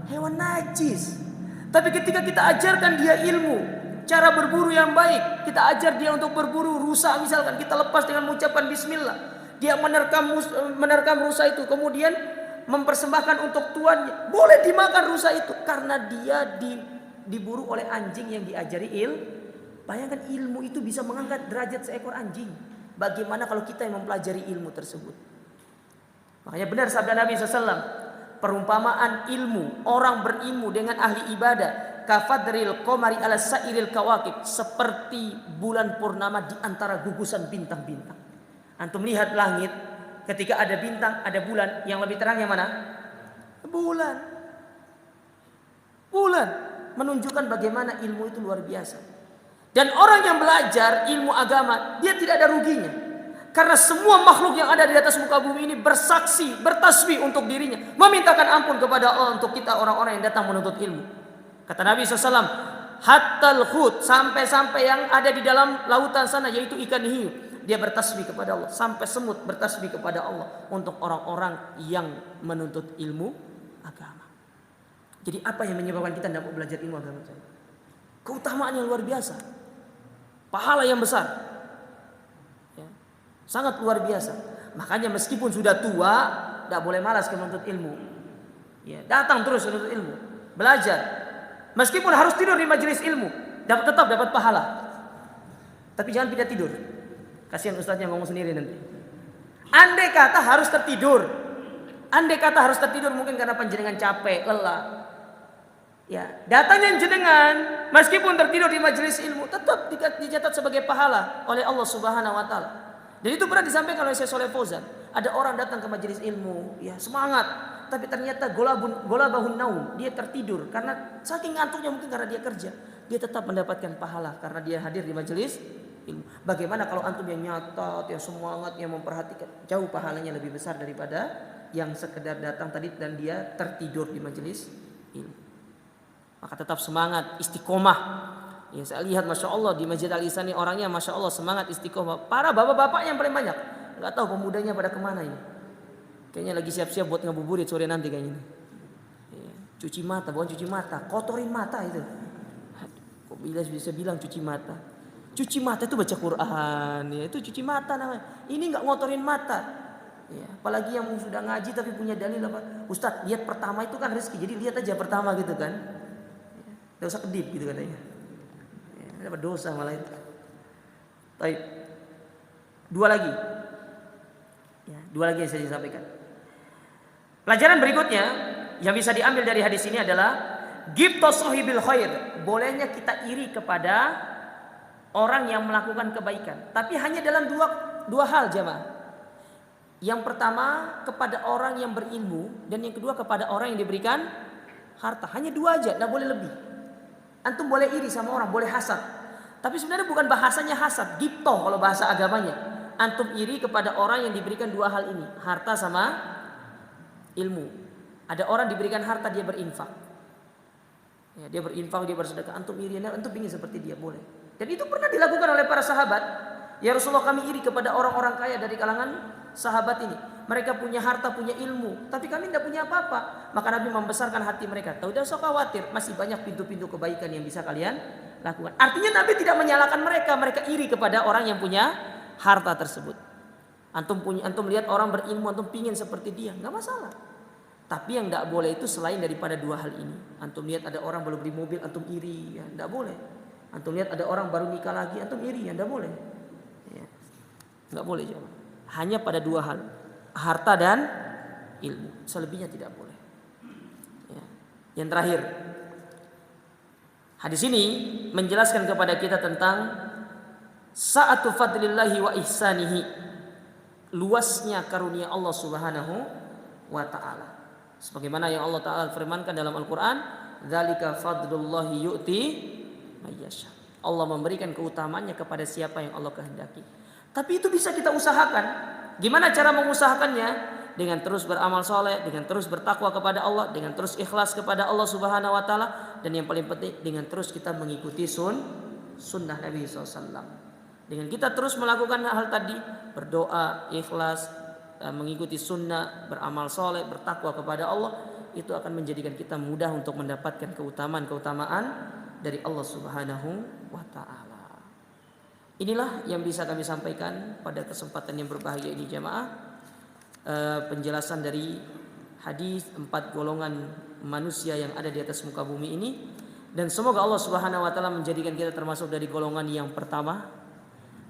Hewan najis. Tapi ketika kita ajarkan dia ilmu, cara berburu yang baik, kita ajar dia untuk berburu rusa, misalkan kita lepas dengan mengucapkan bismillah. Dia menerkam rusa itu, kemudian mempersembahkan untuk tuannya. Boleh dimakan rusa itu karena dia diburu oleh anjing yang diajari ilmu. Bayangkan ilmu itu bisa mengangkat derajat seekor anjing. Bagaimana kalau kita yang mempelajari ilmu tersebut? Makanya benar sabda Nabi SAW, perumpamaan ilmu, orang berilmu dengan ahli ibadah, kafadril qamari ala sairil kawakib, seperti bulan purnama di antara gugusan bintang-bintang. Antum melihat langit, ketika ada bintang, ada bulan, yang lebih terang yang mana? Bulan. Bulan menunjukkan bagaimana ilmu itu luar biasa. Dan orang yang belajar ilmu agama, dia tidak ada ruginya. Karena semua makhluk yang ada di atas muka bumi ini bersaksi, bertasbih untuk dirinya, memintakan ampun kepada Allah untuk kita orang-orang yang datang menuntut ilmu. Kata Nabi SAW, hattal khut, sampai-sampai yang ada di dalam lautan sana, yaitu ikan hiu, dia bertasbih kepada Allah. Sampai semut bertasbih kepada Allah untuk orang-orang yang menuntut ilmu agama. Jadi apa yang menyebabkan kita tidak mau belajar ilmu agama? Keutamaan yang luar biasa, pahala yang besar, ya, sangat luar biasa. Makanya meskipun sudah tua, tidak boleh malas menuntut ilmu. Ya, datang terus menuntut ilmu, belajar. Meskipun harus tidur di majelis ilmu, tetap dapat pahala. Tapi jangan pindah tidur. Kasihan ustaznya ngomong sendiri nanti. Andai kata harus tertidur, mungkin karena panjenengan capek, lelah. Ya, datangnya jenengan meskipun tertidur di majelis ilmu tetap dicatat sebagai pahala oleh Allah Subhanahu wa taala. Dan itu pernah disampaikan oleh Syekh Shalih Fauzan. Ada orang datang ke majelis ilmu, ya semangat, tapi ternyata golabahun naum, dia tertidur karena saking ngantuknya, mungkin karena dia kerja. Dia tetap mendapatkan pahala karena dia hadir di majelis ilmu. Bagaimana kalau antum yang nyatat, yang semangat, yang memperhatikan, jauh pahalanya lebih besar daripada yang sekedar datang tadi dan dia tertidur di majelis ilmu. Maka tetap semangat, istiqomah. Ya, saya lihat Masya Allah di Masjid Al-Ihsan ini orangnya Masya Allah semangat, istiqomah. Para bapak-bapak yang paling banyak. Gak tahu pemudanya pada kemana ini. Kayaknya lagi siap-siap buat ngabuburit sore nanti kayaknya. Ya. Cuci mata, bukan cuci mata, kotorin mata itu. Kok bisa bilang cuci mata? Cuci mata itu baca Quran, ya itu cuci mata namanya. Ini nggak ngotorin mata. Ya, apalagi yang sudah ngaji tapi punya dalil apa? Ustadz, lihat pertama itu kan rezeki, jadi lihat aja pertama gitu kan. Tidak usah kedip gitu katanya. Ya, dapat dosa malah itu. Baik. Dua lagi. Ya, dua lagi yang saya sampaikan. Pelajaran berikutnya yang bisa diambil dari hadis ini adalah ghibtu sahibil khair. Bolehnya kita iri kepada orang yang melakukan kebaikan, tapi hanya dalam dua hal jemaah. Yang pertama kepada orang yang berilmu, dan yang kedua kepada orang yang diberikan harta. Hanya dua aja, tidak boleh lebih. Antum boleh iri sama orang, boleh hasad. Tapi sebenarnya bukan bahasanya hasad, ghibtu kalau bahasa agamanya. Antum iri kepada orang yang diberikan dua hal ini, harta sama ilmu. Ada orang diberikan harta, dia berinfak. Ya, dia berinfak, dia bersedekah. Antum iri, antum ingin seperti dia, boleh. Dan itu pernah dilakukan oleh para sahabat. Ya Rasulullah, kami iri kepada orang-orang kaya dari kalangan sahabat ini. Mereka punya harta, punya ilmu, tapi kami tidak punya apa-apa. Maka Nabi membesarkan hati mereka. Tidak usah khawatir, masih banyak pintu-pintu kebaikan yang bisa kalian lakukan. Artinya Nabi tidak menyalahkan mereka. Mereka iri kepada orang yang punya harta tersebut. Antum lihat orang berilmu, antum pingin seperti dia, nggak masalah. Tapi yang tidak boleh itu selain daripada dua hal ini. Antum lihat ada orang baru beli mobil, antum iri, ya tidak boleh. Antum lihat ada orang baru nikah lagi, antum iri, ya tidak boleh. Ya, nggak boleh jemaah. Hanya pada dua hal, harta dan ilmu. Selebihnya tidak boleh. Ya. Yang terakhir, hadis ini menjelaskan kepada kita tentang sa'atu fadlillahi wa ihsanihi, luasnya karunia Allah Subhanahu wa taala. Sebagaimana yang Allah taala firmankan dalam Al-Qur'an, "Dzalika fadlullahi yu'ti may yasha." Allah memberikan keutamaannya kepada siapa yang Allah kehendaki. Tapi itu bisa kita usahakan. Gimana cara mengusahakannya? Dengan terus beramal soleh, dengan terus bertakwa kepada Allah, dengan terus ikhlas kepada Allah Subhanahu wa taala, dan yang paling penting dengan terus kita mengikuti sunnah Nabi SAW. Dengan kita terus melakukan hal tadi, berdoa, ikhlas, mengikuti sunnah, beramal soleh, bertakwa kepada Allah, itu akan menjadikan kita mudah untuk mendapatkan keutamaan dari Allah Subhanahu wa taala. Inilah yang bisa kami sampaikan pada kesempatan yang berbahagia ini jemaah. Penjelasan dari hadis 4 golongan manusia yang ada di atas muka bumi ini, dan semoga Allah Subhanahu wa taala menjadikan kita termasuk dari golongan yang pertama,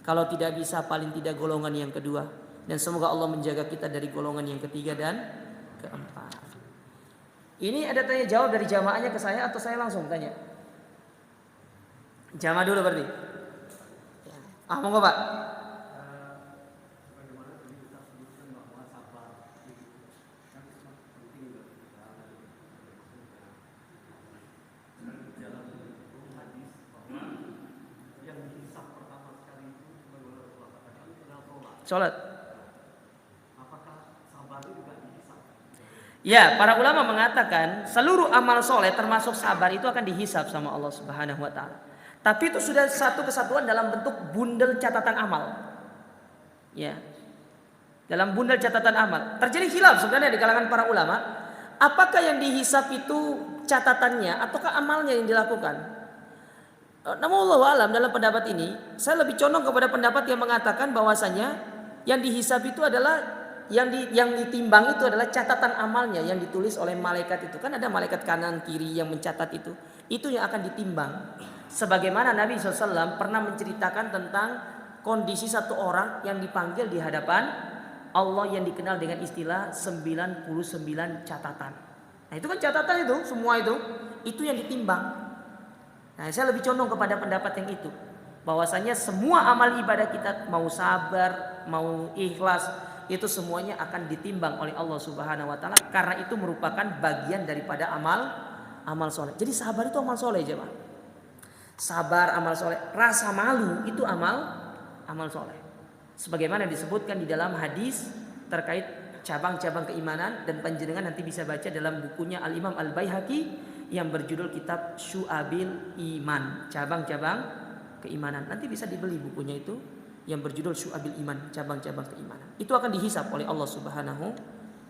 kalau tidak bisa paling tidak golongan yang kedua, dan semoga Allah menjaga kita dari golongan yang ketiga dan keempat. Ini ada tanya jawab dari jamaahnya ke saya atau saya langsung tanya? Jamaah dulu berarti. Monggo Pak. Sholat. Ya, para ulama mengatakan seluruh amal soleh termasuk sabar itu akan dihisab sama Allah Subhanahu wa taala. Tapi itu sudah satu kesatuan dalam bentuk bundel catatan amal. Ya. Dalam bundel catatan amal. Terjadi khilaf sebenarnya di kalangan para ulama, apakah yang dihisab itu catatannya ataukah amalnya yang dilakukan? Namun wallahu alam, dalam pendapat ini saya lebih condong kepada pendapat yang mengatakan bahwasanya yang dihisab itu adalah yang ditimbang itu adalah catatan amalnya yang ditulis oleh malaikat itu. Kan ada malaikat kanan kiri yang mencatat itu. Itu yang akan ditimbang. Sebagaimana Nabi SAW pernah menceritakan tentang kondisi satu orang yang dipanggil di hadapan Allah yang dikenal dengan istilah 99 catatan. Nah itu kan catatan itu, semua itu yang ditimbang. Nah saya lebih condong kepada pendapat yang itu, bahwasanya semua amal ibadah kita, mau sabar, mau ikhlas, itu semuanya akan ditimbang oleh Allah Subhanahu wa taala, karena itu merupakan bagian daripada amal soleh. Jadi sabar itu amal soleh aja Pak. Sabar amal soleh, rasa malu itu amal soleh. Sebagaimana disebutkan di dalam hadis terkait cabang-cabang keimanan, dan panjenengan nanti bisa baca dalam bukunya Al-Imam Al-Baihaqi yang berjudul Kitab Syu'abil Iman, cabang-cabang keimanan. Nanti bisa dibeli bukunya itu yang berjudul Syu'abil Iman, cabang-cabang keimanan. Itu akan dihisab oleh Allah Subhanahu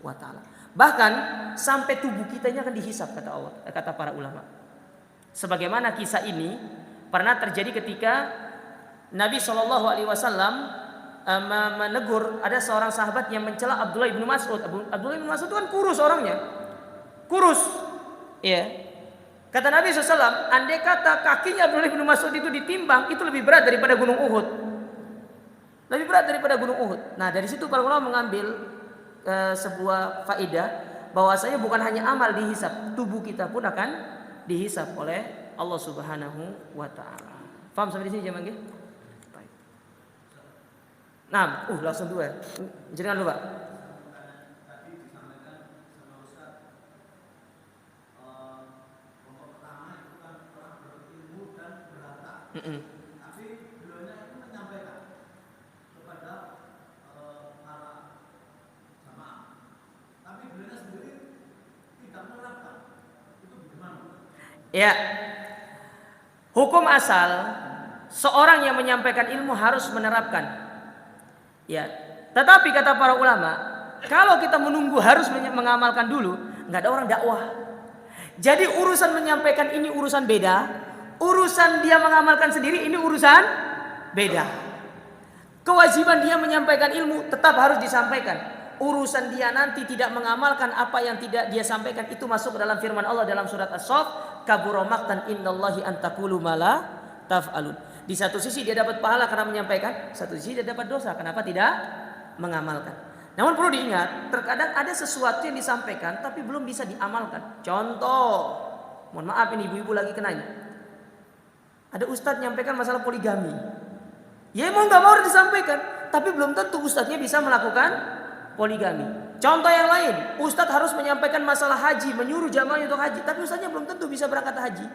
wa taala. Bahkan sampai tubuh kita ini akan dihisap kata Allah, kata para ulama. Sebagaimana kisah ini pernah terjadi ketika Nabi Shallallahu Alaihi Wasallam menegur ada seorang sahabat yang mencela Abdullah bin Mas'ud. Abdullah bin Mas'ud itu kan kurus orangnya, kurus, ya. Kata Nabi SAW, andai kata kakinya Abdullah bin Mas'ud itu ditimbang, itu lebih berat daripada gunung Uhud, lebih berat daripada gunung Uhud. Nah dari situ para ulama mengambil sebuah faedah bahwasanya bukan hanya amal dihisap, tubuh kita pun akan dihisap oleh Allah Subhanahu wa taala. Paham sampai di sini jemaah nggih? Baik. Nah, langsung dua. Jangan lupa. Tapi beliaunya itu menyampaikan kepada para jamaah. Tapi beliaunya sendiri tidak menerapkan. Itu bagaimana? Ya. Hukum asal seorang yang menyampaikan ilmu harus menerapkan. Ya. Tetapi kata para ulama, kalau kita menunggu harus mengamalkan dulu, nggak ada orang dakwah. Jadi urusan menyampaikan ini urusan beda. Urusan dia mengamalkan sendiri ini urusan beda. Kewajiban dia menyampaikan ilmu tetap harus disampaikan. Urusan dia nanti tidak mengamalkan apa yang tidak dia sampaikan itu masuk dalam firman Allah dalam surat As-Saff, kabura maqtan indallahi an taqulu ma la taf'alun. Di satu sisi dia dapat pahala karena menyampaikan, satu sisi dia dapat dosa kenapa tidak mengamalkan. Namun perlu diingat, terkadang ada sesuatu yang disampaikan tapi belum bisa diamalkan. Contoh, mohon maaf ini ibu-ibu lagi kenanya. Ada ustadz menyampaikan masalah poligami. Ya mau nggak mau harus disampaikan, tapi belum tentu ustadznya bisa melakukan poligami. Contoh yang lain, ustadz harus menyampaikan masalah haji, menyuruh jamaah untuk haji, tapi ustadznya belum tentu bisa berangkat haji.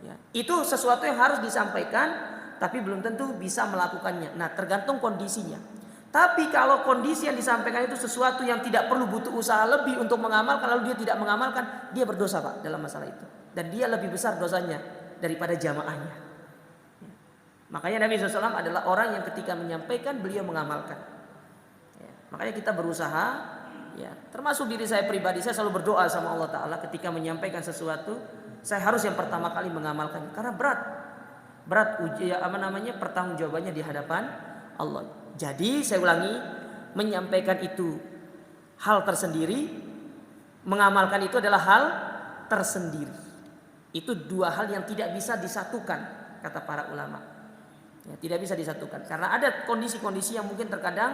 Ya, itu sesuatu yang harus disampaikan, tapi belum tentu bisa melakukannya. Nah, tergantung kondisinya. Tapi kalau kondisi yang disampaikan itu sesuatu yang tidak perlu butuh usaha lebih untuk mengamalkan, lalu dia tidak mengamalkan, dia berdosa Pak dalam masalah itu. Dan dia lebih besar dosanya daripada jamaahnya. Ya. Makanya Nabi SAW adalah orang yang ketika menyampaikan beliau mengamalkan. Ya. Makanya kita berusaha, ya, termasuk diri saya pribadi, saya selalu berdoa sama Allah Ta'ala ketika menyampaikan sesuatu, saya harus yang pertama kali mengamalkannya karena berat pertanggungjawabannya di hadapan Allah. Jadi saya ulangi, menyampaikan itu hal tersendiri, mengamalkan itu adalah hal tersendiri. Itu dua hal yang tidak bisa disatukan kata para ulama. Ya, tidak bisa disatukan karena ada kondisi-kondisi yang mungkin terkadang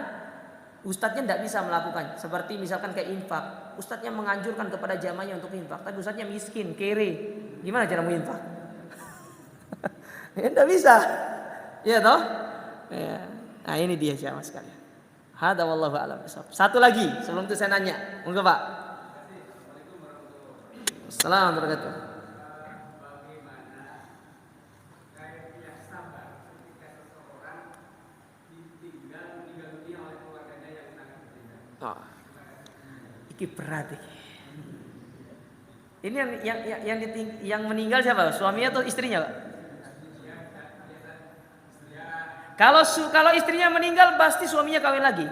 ustadznya tidak bisa melakukan. Seperti misalkan kayak infak, ustadznya menganjurkan kepada jamaahnya untuk infak, tapi ustadznya miskin, kere, gimana cara mau infak? Ya, tidak bisa, ya toh? Ya. Nah ini dia jamaah sekalian. Hada wallahu a'lam bishawab. Satu lagi sebelum itu saya nanya, monggo Pak. Assalamualaikum warahmatullahi wabarakatuh. Oh, ini berat ini. Ini yang meninggal siapa? Suaminya atau istrinya, Pak? Kalau istrinya meninggal pasti suaminya kawin lagi.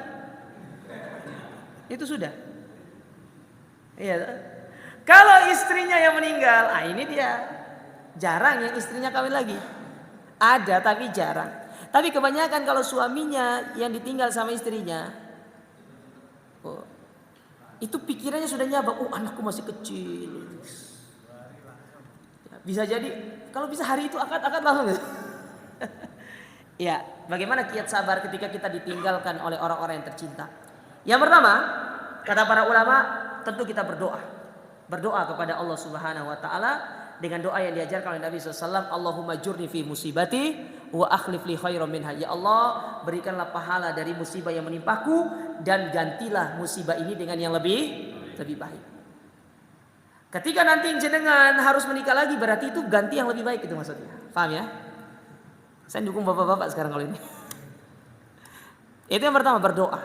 Itu sudah. Iya. Kalau istrinya yang meninggal, ini dia. Jarang yang istrinya kawin lagi. Ada tapi jarang. Tapi kebanyakan kalau suaminya yang ditinggal sama istrinya, itu pikirannya sudah nyabak, anakku masih kecil. Bisa jadi, kalau bisa hari itu akad langsung. Ya, bagaimana kiat sabar ketika kita ditinggalkan oleh orang-orang yang tercinta? Yang pertama, kata para ulama, tentu kita berdoa. Berdoa kepada Allah Subhanahu wa taala dengan doa yang diajarkan oleh Nabi SAW, Allahumma jurni fi musibati wa akhlif li khairan minha. Ya Allah, berikanlah pahala dari musibah yang menimpaku dan gantilah musibah ini dengan yang lebih baik. Ketika nanti jenengan harus menikah lagi, berarti itu ganti yang lebih baik, itu maksudnya. Paham ya? Saya dukung bapak-bapak sekarang kalau ini. Itu yang pertama, berdoa.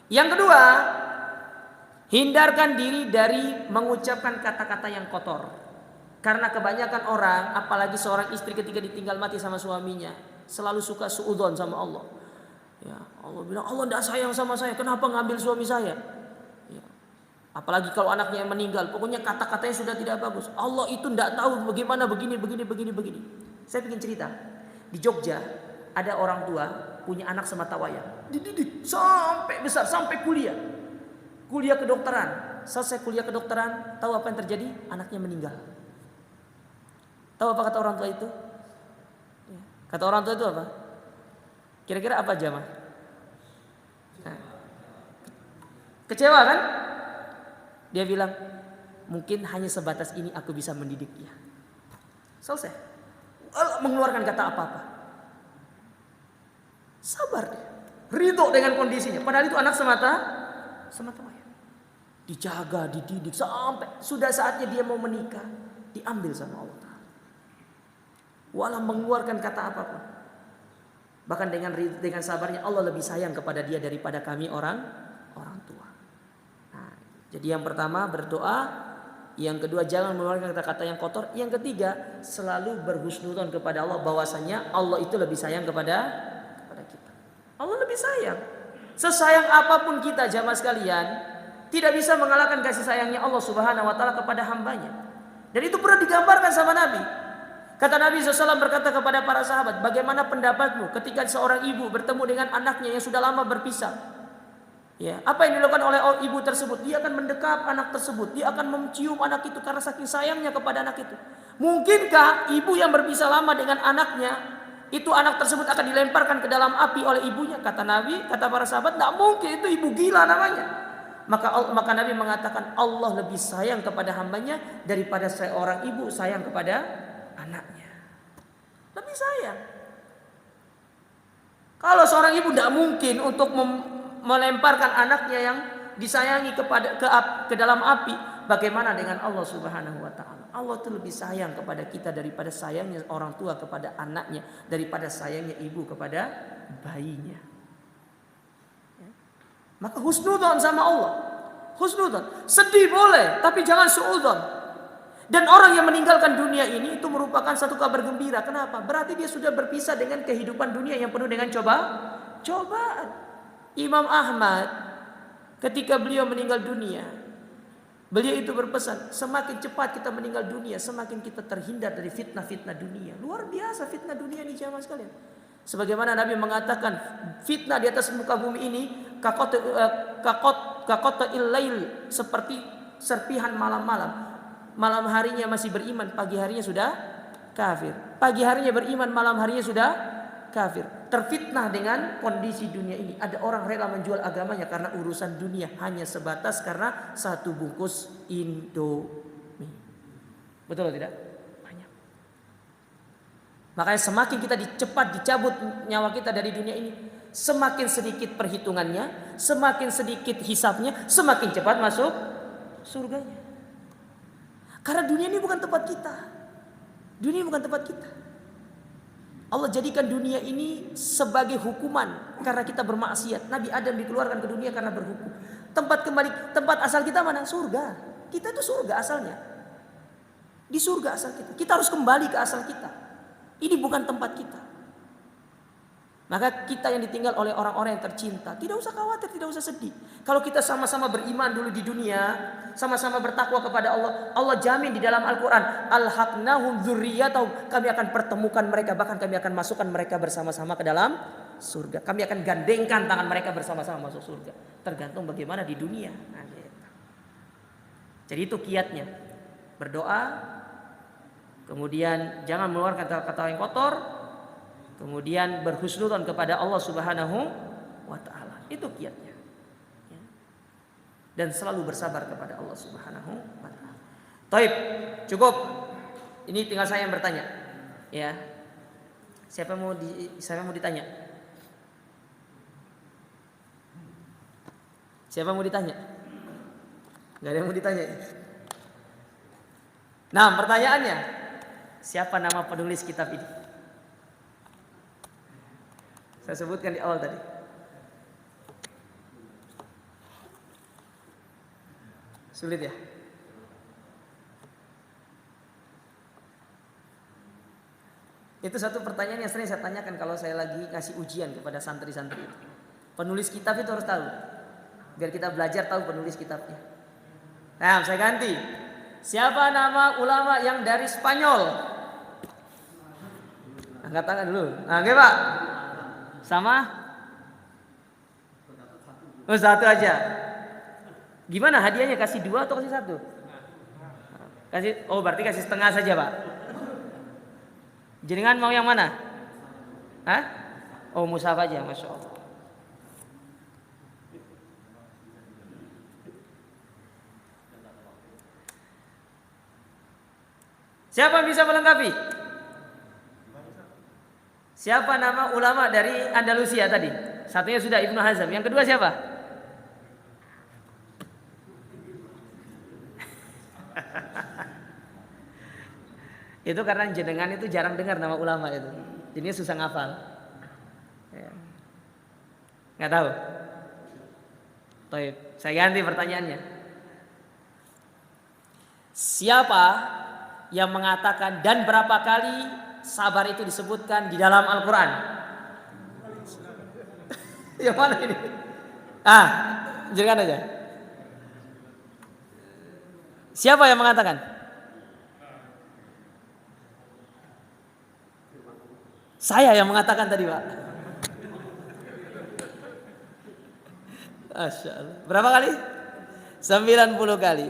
Yang kedua, hindarkan diri dari mengucapkan kata-kata yang kotor. Karena kebanyakan orang, apalagi seorang istri ketika ditinggal mati sama suaminya, selalu suka suudzon sama Allah. Ya, Allah bilang, Allah tidak sayang sama saya, kenapa ngambil suami saya? Ya. Apalagi kalau anaknya yang meninggal, pokoknya kata-katanya sudah tidak bagus. Allah itu tidak tahu bagaimana begini. Saya bikin cerita. Di Jogja ada orang tua punya anak sematawayang, dididik sampai besar, sampai kuliah kedokteran. Selesai kuliah kedokteran, tahu apa yang terjadi? Anaknya meninggal. Tahu apa kata orang tua itu? Kata orang tua itu apa? Kira-kira apa jamaah? Kecewa kan? Dia bilang, mungkin hanya sebatas ini aku bisa mendidiknya. Selesai. Mengeluarkan kata apa-apa. Sabar dia. Ridho dengan kondisinya. Padahal itu anak semata-wayang. Dijaga, dididik sampai sudah saatnya dia mau menikah, diambil sama Allah Ta'ala. Walau mengeluarkan kata apapun. Bahkan dengan sabarnya Allah lebih sayang kepada dia daripada kami orang tua. Jadi yang pertama berdoa, yang kedua jangan mengeluarkan kata-kata yang kotor, yang ketiga selalu berhusnudzon kepada Allah bahwasanya Allah itu lebih sayang kepada kita. Allah lebih sayang. Sesayang apapun kita jamaah sekalian, tidak bisa mengalahkan kasih sayangnya Allah Subhanahu wa taala kepada hambanya. Dan itu pernah digambarkan sama Nabi. Kata Nabi SAW berkata kepada para sahabat, bagaimana pendapatmu ketika seorang ibu bertemu dengan anaknya yang sudah lama berpisah? Ya, apa yang dilakukan oleh ibu tersebut? Dia akan mendekap anak tersebut. Dia akan mencium anak itu karena saking sayangnya kepada anak itu. Mungkinkah ibu yang berpisah lama dengan anaknya, itu anak tersebut akan dilemparkan ke dalam api oleh ibunya? Kata Nabi, kata para sahabat, tidak mungkin, itu ibu gila namanya. Maka Nabi mengatakan Allah lebih sayang kepada hambanya daripada seorang ibu sayang kepada anaknya. Lebih sayang. Kalau seorang ibu tidak mungkin untuk melemparkan anaknya yang disayangi ke dalam api, bagaimana dengan Allah Subhanahu wa taala? Allah itu lebih sayang kepada kita daripada sayangnya orang tua kepada anaknya, daripada sayangnya ibu kepada bayinya. Ya. Maka husnudzon sama Allah. Husnudzon. Sedih boleh, tapi jangan suudzon. Dan orang yang meninggalkan dunia ini itu merupakan satu kabar gembira. Kenapa? Berarti dia sudah berpisah dengan kehidupan dunia yang penuh dengan cobaan. Imam Ahmad ketika beliau meninggal dunia, beliau itu berpesan, semakin cepat kita meninggal dunia, semakin kita terhindar dari fitnah-fitnah dunia. Luar biasa fitnah dunia ini jamaah sekalian. Sebagaimana Nabi mengatakan, fitnah di atas muka bumi ini kakota illail, seperti serpihan malam-malam. Malam harinya masih beriman, pagi harinya sudah kafir. Pagi harinya beriman, malam harinya sudah kafir. Terfitnah dengan kondisi dunia ini. Ada orang rela menjual agamanya karena urusan dunia, hanya sebatas karena satu bungkus Indomie. Betul atau tidak? Banyak. Makanya semakin kita cepat dicabut nyawa kita dari dunia ini, semakin sedikit perhitungannya, semakin sedikit hisabnya, semakin cepat masuk surganya. Karena dunia ini bukan tempat kita. Dunia bukan tempat kita. Allah jadikan dunia ini sebagai hukuman karena kita bermaksiat. Nabi Adam dikeluarkan ke dunia karena berhukum. Tempat asal kita mana? Surga. Kita itu surga asalnya. Di surga asal kita. Kita harus kembali ke asal kita. Ini bukan tempat kita. Maka kita yang ditinggal oleh orang-orang yang tercinta, tidak usah khawatir, tidak usah sedih. Kalau kita sama-sama beriman dulu di dunia, sama-sama bertakwa kepada Allah, Allah jamin di dalam Al-Quran, alhaqnahum dzurriyyatahum, kami akan pertemukan mereka, bahkan kami akan masukkan mereka bersama-sama ke dalam surga. Kami akan gandengkan tangan mereka bersama-sama masuk surga. Tergantung bagaimana di dunia. Jadi itu kiatnya. Berdoa, kemudian jangan mengeluarkan kata-kata yang kotor, kemudian berhusnudzon kepada Allah Subhanahu wa taala. Itu kiatnya. Ya. Dan selalu bersabar kepada Allah Subhanahu wa taala. Taib, cukup. Ini tinggal saya yang bertanya. Ya. Siapa mau ditanya? Siapa mau ditanya? Enggak ada yang mau ditanya. Nah, pertanyaannya, siapa nama penulis kitab ini? Saya sebutkan di awal tadi. Sulit ya? Itu satu pertanyaan yang sering saya tanyakan kalau saya lagi ngasih ujian kepada santri-santri. Penulis kitab itu harus tahu. Biar kita belajar tahu penulis kitabnya. Nah, saya ganti. Siapa nama ulama yang dari Spanyol? Angkat tangan dulu. Nah, oke Pak. Sama? Oh, satu aja. Gimana hadiahnya? Kasih dua atau kasih satu? Kasih. Oh, berarti kasih setengah saja Pak. Jenengan mau yang mana? Hah? Oh, mushaf aja, masya Allah. Siapa yang bisa melengkapi? Siapa nama ulama dari Andalusia tadi? Satunya sudah Ibnu Hazm. Yang kedua siapa? Itu karena jenengan itu jarang dengar nama ulama itu. Jadinya susah ngafal. Ya. Nggak tahu. Baik, saya ganti pertanyaannya. Siapa yang mengatakan dan berapa kali sabar itu disebutkan di dalam Al-Quran? Yang mana ini? Jangan aja. Siapa yang mengatakan? Saya yang mengatakan tadi Pak. Masya Allah. Berapa kali? 90 kali.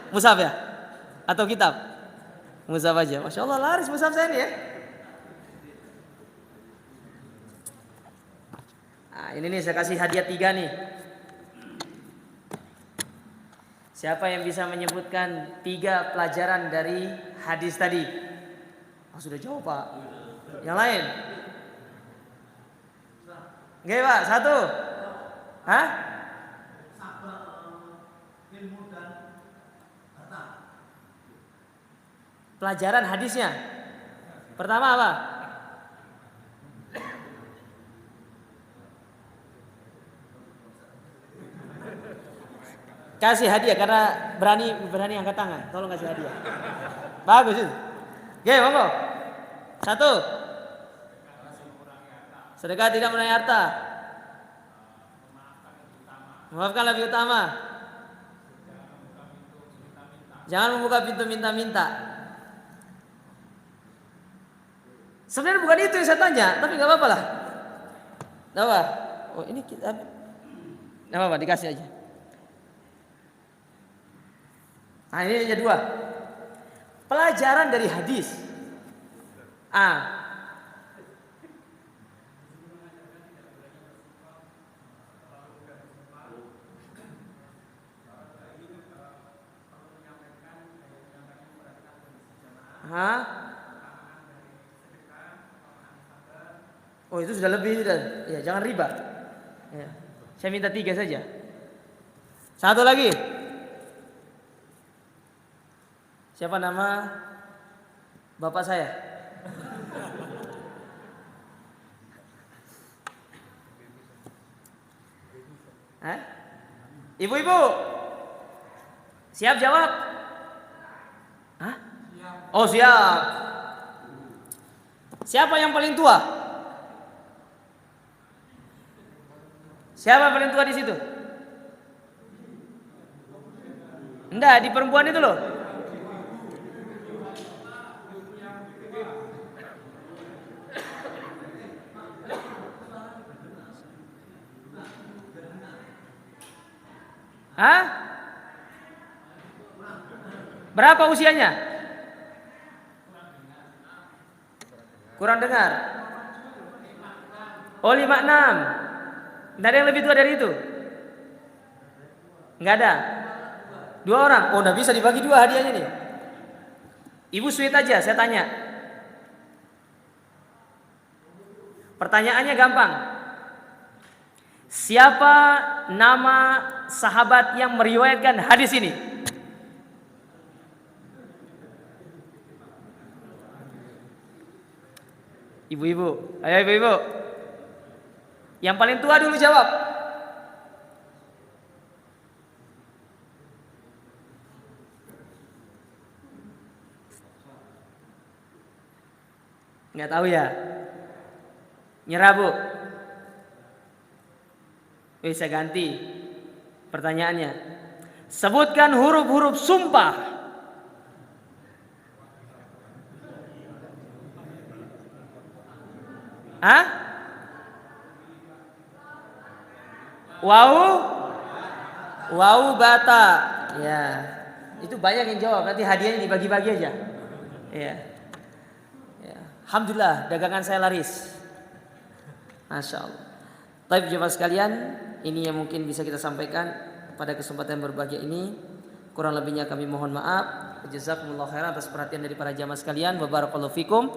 Mushaf ya? Atau kitab? Mushaf aja. Masya Allah laris mushaf saya ini ya. Nah, ini nih saya kasih hadiah 3 nih. Siapa yang bisa menyebutkan 3 pelajaran dari hadis tadi? Sudah jawab Pak. Yang lain? Oke Pak, 1. Hah? Pelajaran hadisnya. Pertama apa? Kasih hadiah karena berani angkat tangan. Tolong kasih hadiah. Bagus itu. Oke, monggo. 1. Sedekah tidak mengurangi harta. Memaafkan lebih utama. Jangan membuka pintu minta-minta. Sebenarnya bukan itu yang saya tanya, tapi nggak apa-apa lah. Nggak apa? Oh ini kita, nggak apa-apa dikasih aja. Nah ini aja 2. Pelajaran dari hadis. Oh itu sudah lebih sudah. Ya jangan riba. Ya. Saya minta 3 saja. 1 lagi. Siapa nama bapak saya? Ibu-ibu. Siap jawab? Oh siap. Siapa yang paling tua? Siapa yang paling tua di situ? Enggak, di perempuan itu loh. Berapa usianya? Kurang dengar. Oh 56. Tidak ada yang lebih tua dari itu? Enggak ada. 2 orang. Oh udah bisa dibagi 2 hadiahnya nih. Ibu sweet aja saya tanya. Pertanyaannya gampang. Siapa nama sahabat yang meriwayatkan hadis ini? Ibu-ibu, ayo ibu-ibu. Yang paling tua dulu jawab. Nggak tahu ya? Nyerah bu? Bisa ganti pertanyaannya. Sebutkan huruf-huruf sumpah. Hah? Wau? Wau bata. Ya. Itu banyak yang jawab. Nanti hadiahnya dibagi-bagi aja. Ya. Ya. Alhamdulillah dagangan saya laris. Masya Allah. Baik jemaah sekalian, ini yang mungkin bisa kita sampaikan pada kesempatan berbahagia ini. Kurang lebihnya kami mohon maaf. Jazakumullah khairan atas perhatian dari para jamaah sekalian. Wa barakallahu fikum.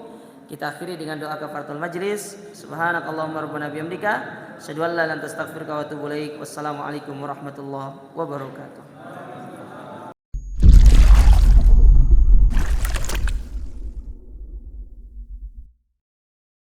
Kita akhiri dengan doa kafaratul majlis. Subhanakallahumma rabbana bihamdika, asyhadu an la ilaha illa anta astaghfiruka wa atubu ilaik. Wassalamualaikum warahmatullahi wabarakatuh.